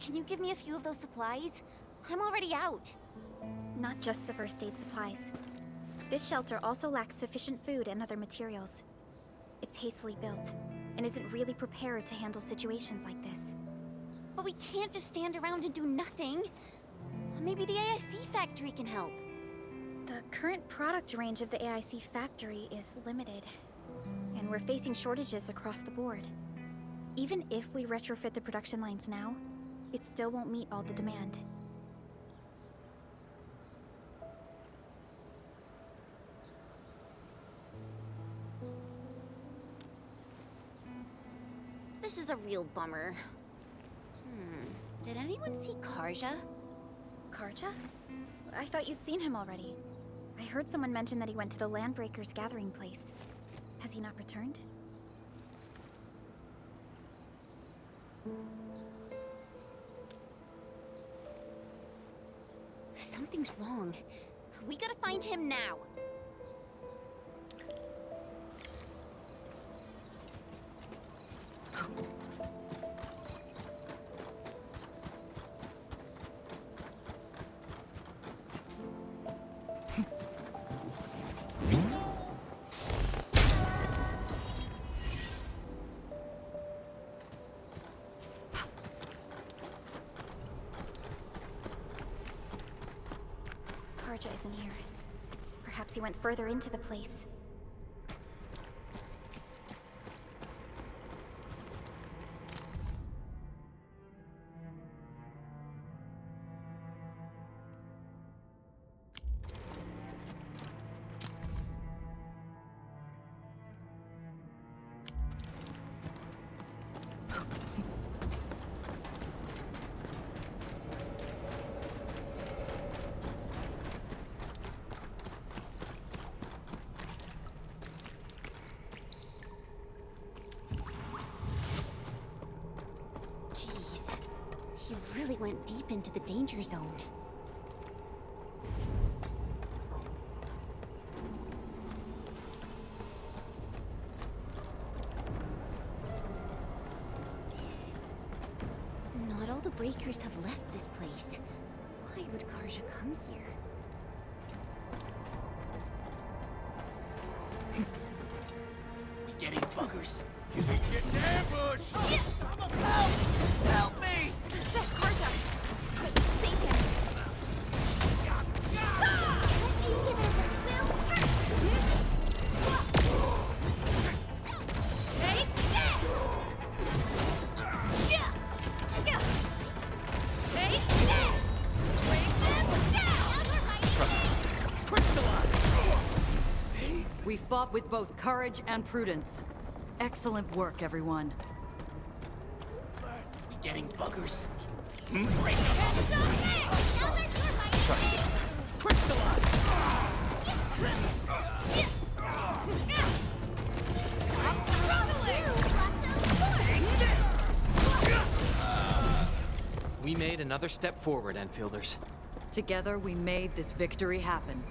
Can you give me a few of those supplies? I'm already out. Not just the first aid supplies. This shelter also lacks sufficient food and other materials. It's hastily built, and isn't really prepared to handle situations like this. But we can't just stand around and do nothing. Maybe the AIC factory can help. The current product range of the AIC factory is limited, and we're facing shortages across the board. Even if we retrofit the production lines now, it still won't meet all the demand. This is a real bummer. Did anyone see Karja? Karja? I thought you'd seen him already. I heard someone mention that he went to the Landbreakers gathering place. Has he not returned? Something's wrong. We gotta find him now. Karja isn't here. Perhaps he went further into the place. He really went deep into the danger zone. Not all the breakers have left this place. Why would Karja come here? We getting buggers. He's getting ambushed! Help! Help me! That's Karja! Quick, save him! We fought with both courage and prudence. Excellent work, everyone. We getting buggers? Trust it. We made another step forward, Enfielders. Together, we made this victory happen.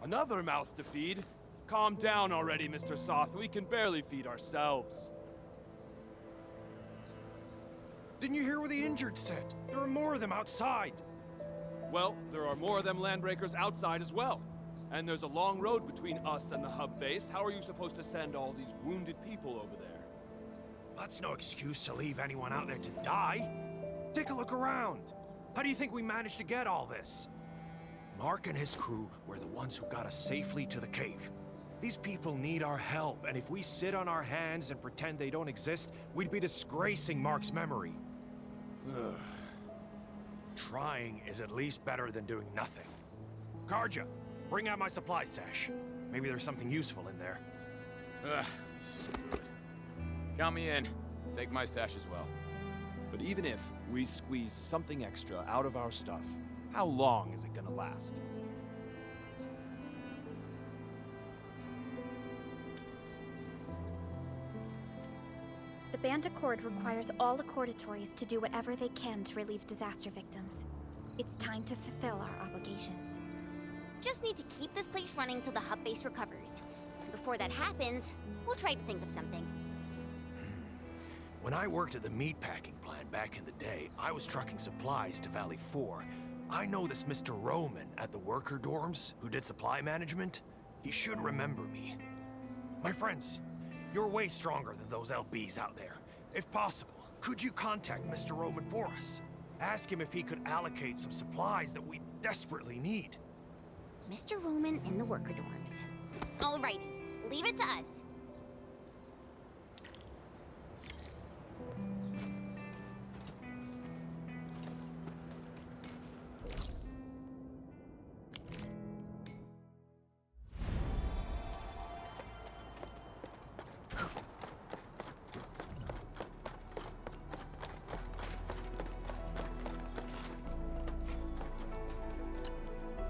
Another mouth to feed? Calm down already, Mr. Soth. We can barely feed ourselves. Didn't you hear what the injured said? There are more of them outside. Well, there are more of them landbreakers outside as well. And there's a long road between us and the hub base. How are you supposed to send all these wounded people over there? That's no excuse to leave anyone out there to die. Take a look around. How do you think we managed to get all this? Mark and his crew were the ones who got us safely to the cave. These people need our help, and if we sit on our hands and pretend they don't exist, we'd be disgracing Mark's memory. Ugh. Trying is at least better than doing nothing. Karja, bring out my supply stash. Maybe there's something useful in there. Ugh, screw it. Count me in. Take my stash as well. But even if we squeeze something extra out of our stuff, how long is it gonna last? The Band Accord requires all Accordatories to do whatever they can to relieve disaster victims. It's time to fulfill our obligations. Just need to keep this place running till the hub base recovers. Before that happens, we'll try to think of something. When I worked at the meatpacking plant back in the day, I was trucking supplies to Valley 4. I know this Mr. Roman at the worker dorms who did supply management. He should remember me. My friends, you're way stronger than those LBs out there. If possible, could you contact Mr. Roman for us? Ask him if he could allocate some supplies that we desperately need. Mr. Roman in the worker dorms. Alrighty, leave it to us.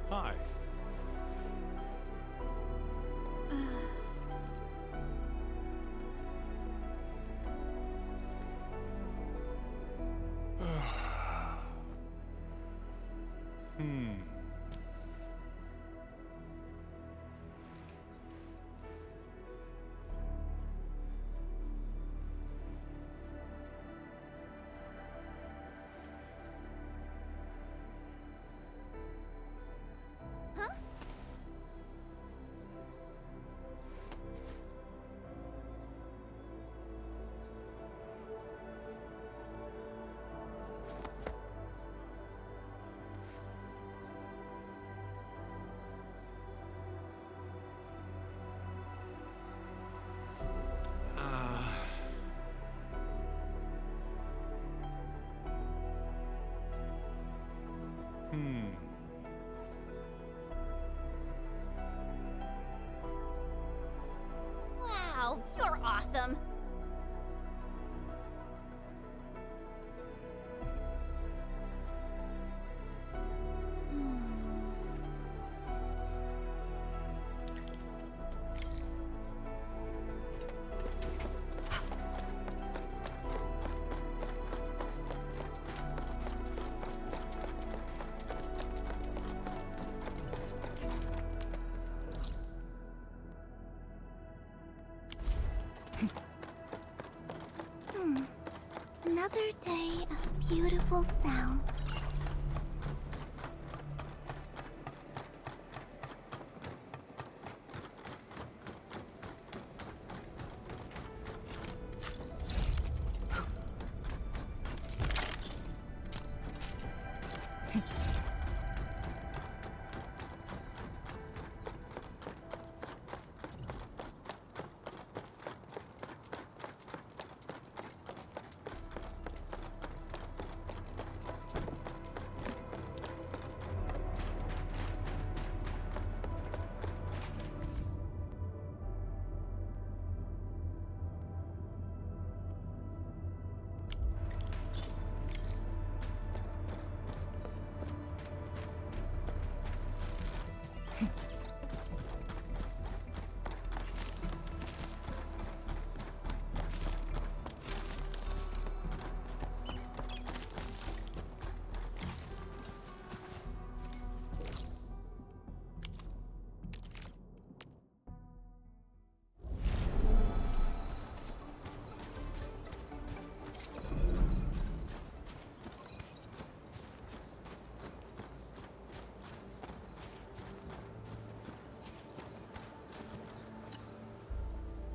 Hi. Wow, you're awesome. Another day of beautiful sounds.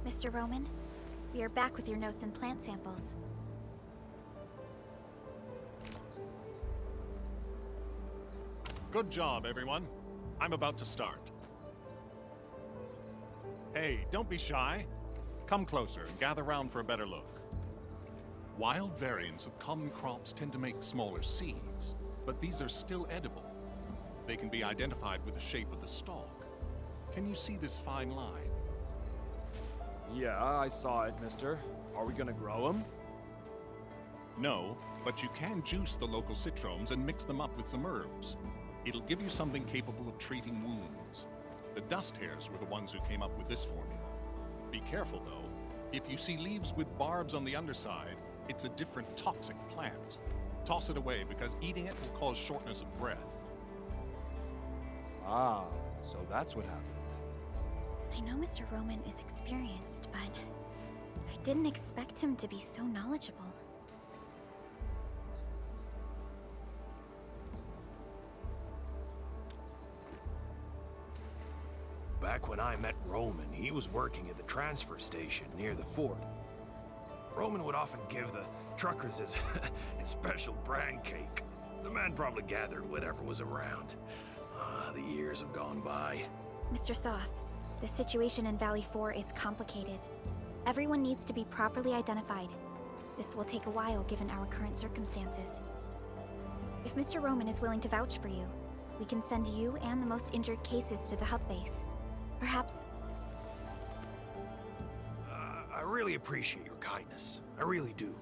Mr. Roman. We are back with your notes and plant samples. Good job, everyone. I'm about to start. Hey, don't be shy. Come closer and gather round for a better look. Wild variants of common crops tend to make smaller seeds, but these are still edible. They can be identified with the shape of the stalk. Can you see this fine line? Yeah, I saw it, mister. Are we gonna grow them? No, but you can juice the local citromes and mix them up with some herbs. It'll give you something capable of treating wounds. The dust hares were the ones who came up with this formula. Be careful, though. If you see leaves with barbs on the underside, it's a different toxic plant. Toss it away, because eating it will cause shortness of breath. Ah, so that's what happened. I know Mr. Roman is experienced, but I didn't expect him to be so knowledgeable. Back when I met Roman, he was working at the transfer station near the fort. Roman would often give the truckers his special brand cake. The man probably gathered whatever was around. The years have gone by. Mr. Soth, the situation in Valley 4 is complicated. Everyone needs to be properly identified. This will take a while given our current circumstances. If Mr. Roman is willing to vouch for you, we can send you and the most injured cases to the hub base. Perhaps... I really appreciate your kindness. I really do.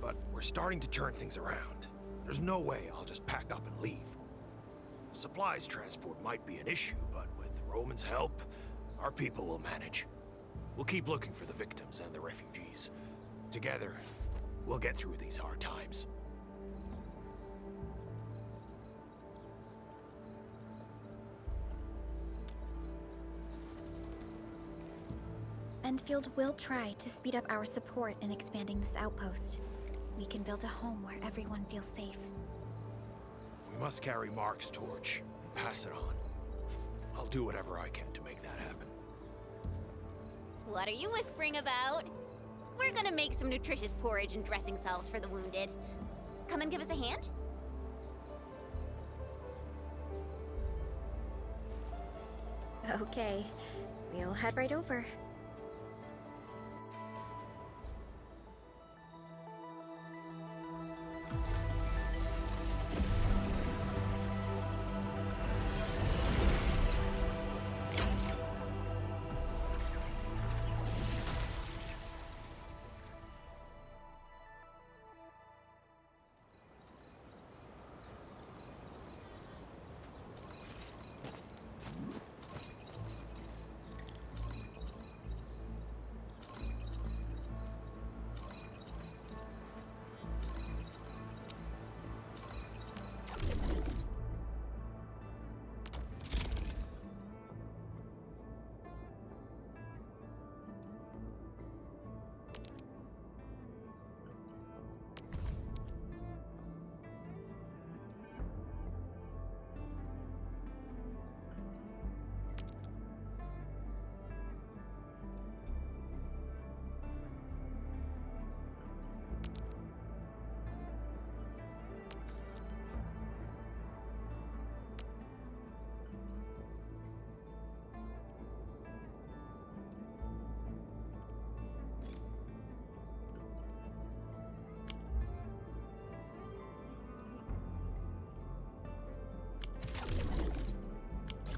But we're starting to turn things around. There's no way I'll just pack up and leave. Supplies transport might be an issue, but with Roman's help, our people will manage. We'll keep looking for the victims and the refugees. Together, we'll get through these hard times. Endfield will try to speed up our support in expanding this outpost. We can build a home where everyone feels safe. We must carry Mark's torch and pass it on. I'll do whatever I can to make that happen. What are you whispering about? We're gonna make some nutritious porridge and dressing salves for the wounded. Come and give us a hand? Okay, we'll head right over.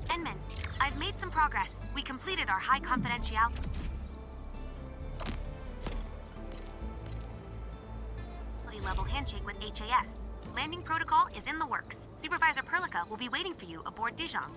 Enman, I've made some progress. We completed our high confidentiality level handshake with HAS. Landing protocol is in the works. Supervisor Perlica will be waiting for you aboard Dijang.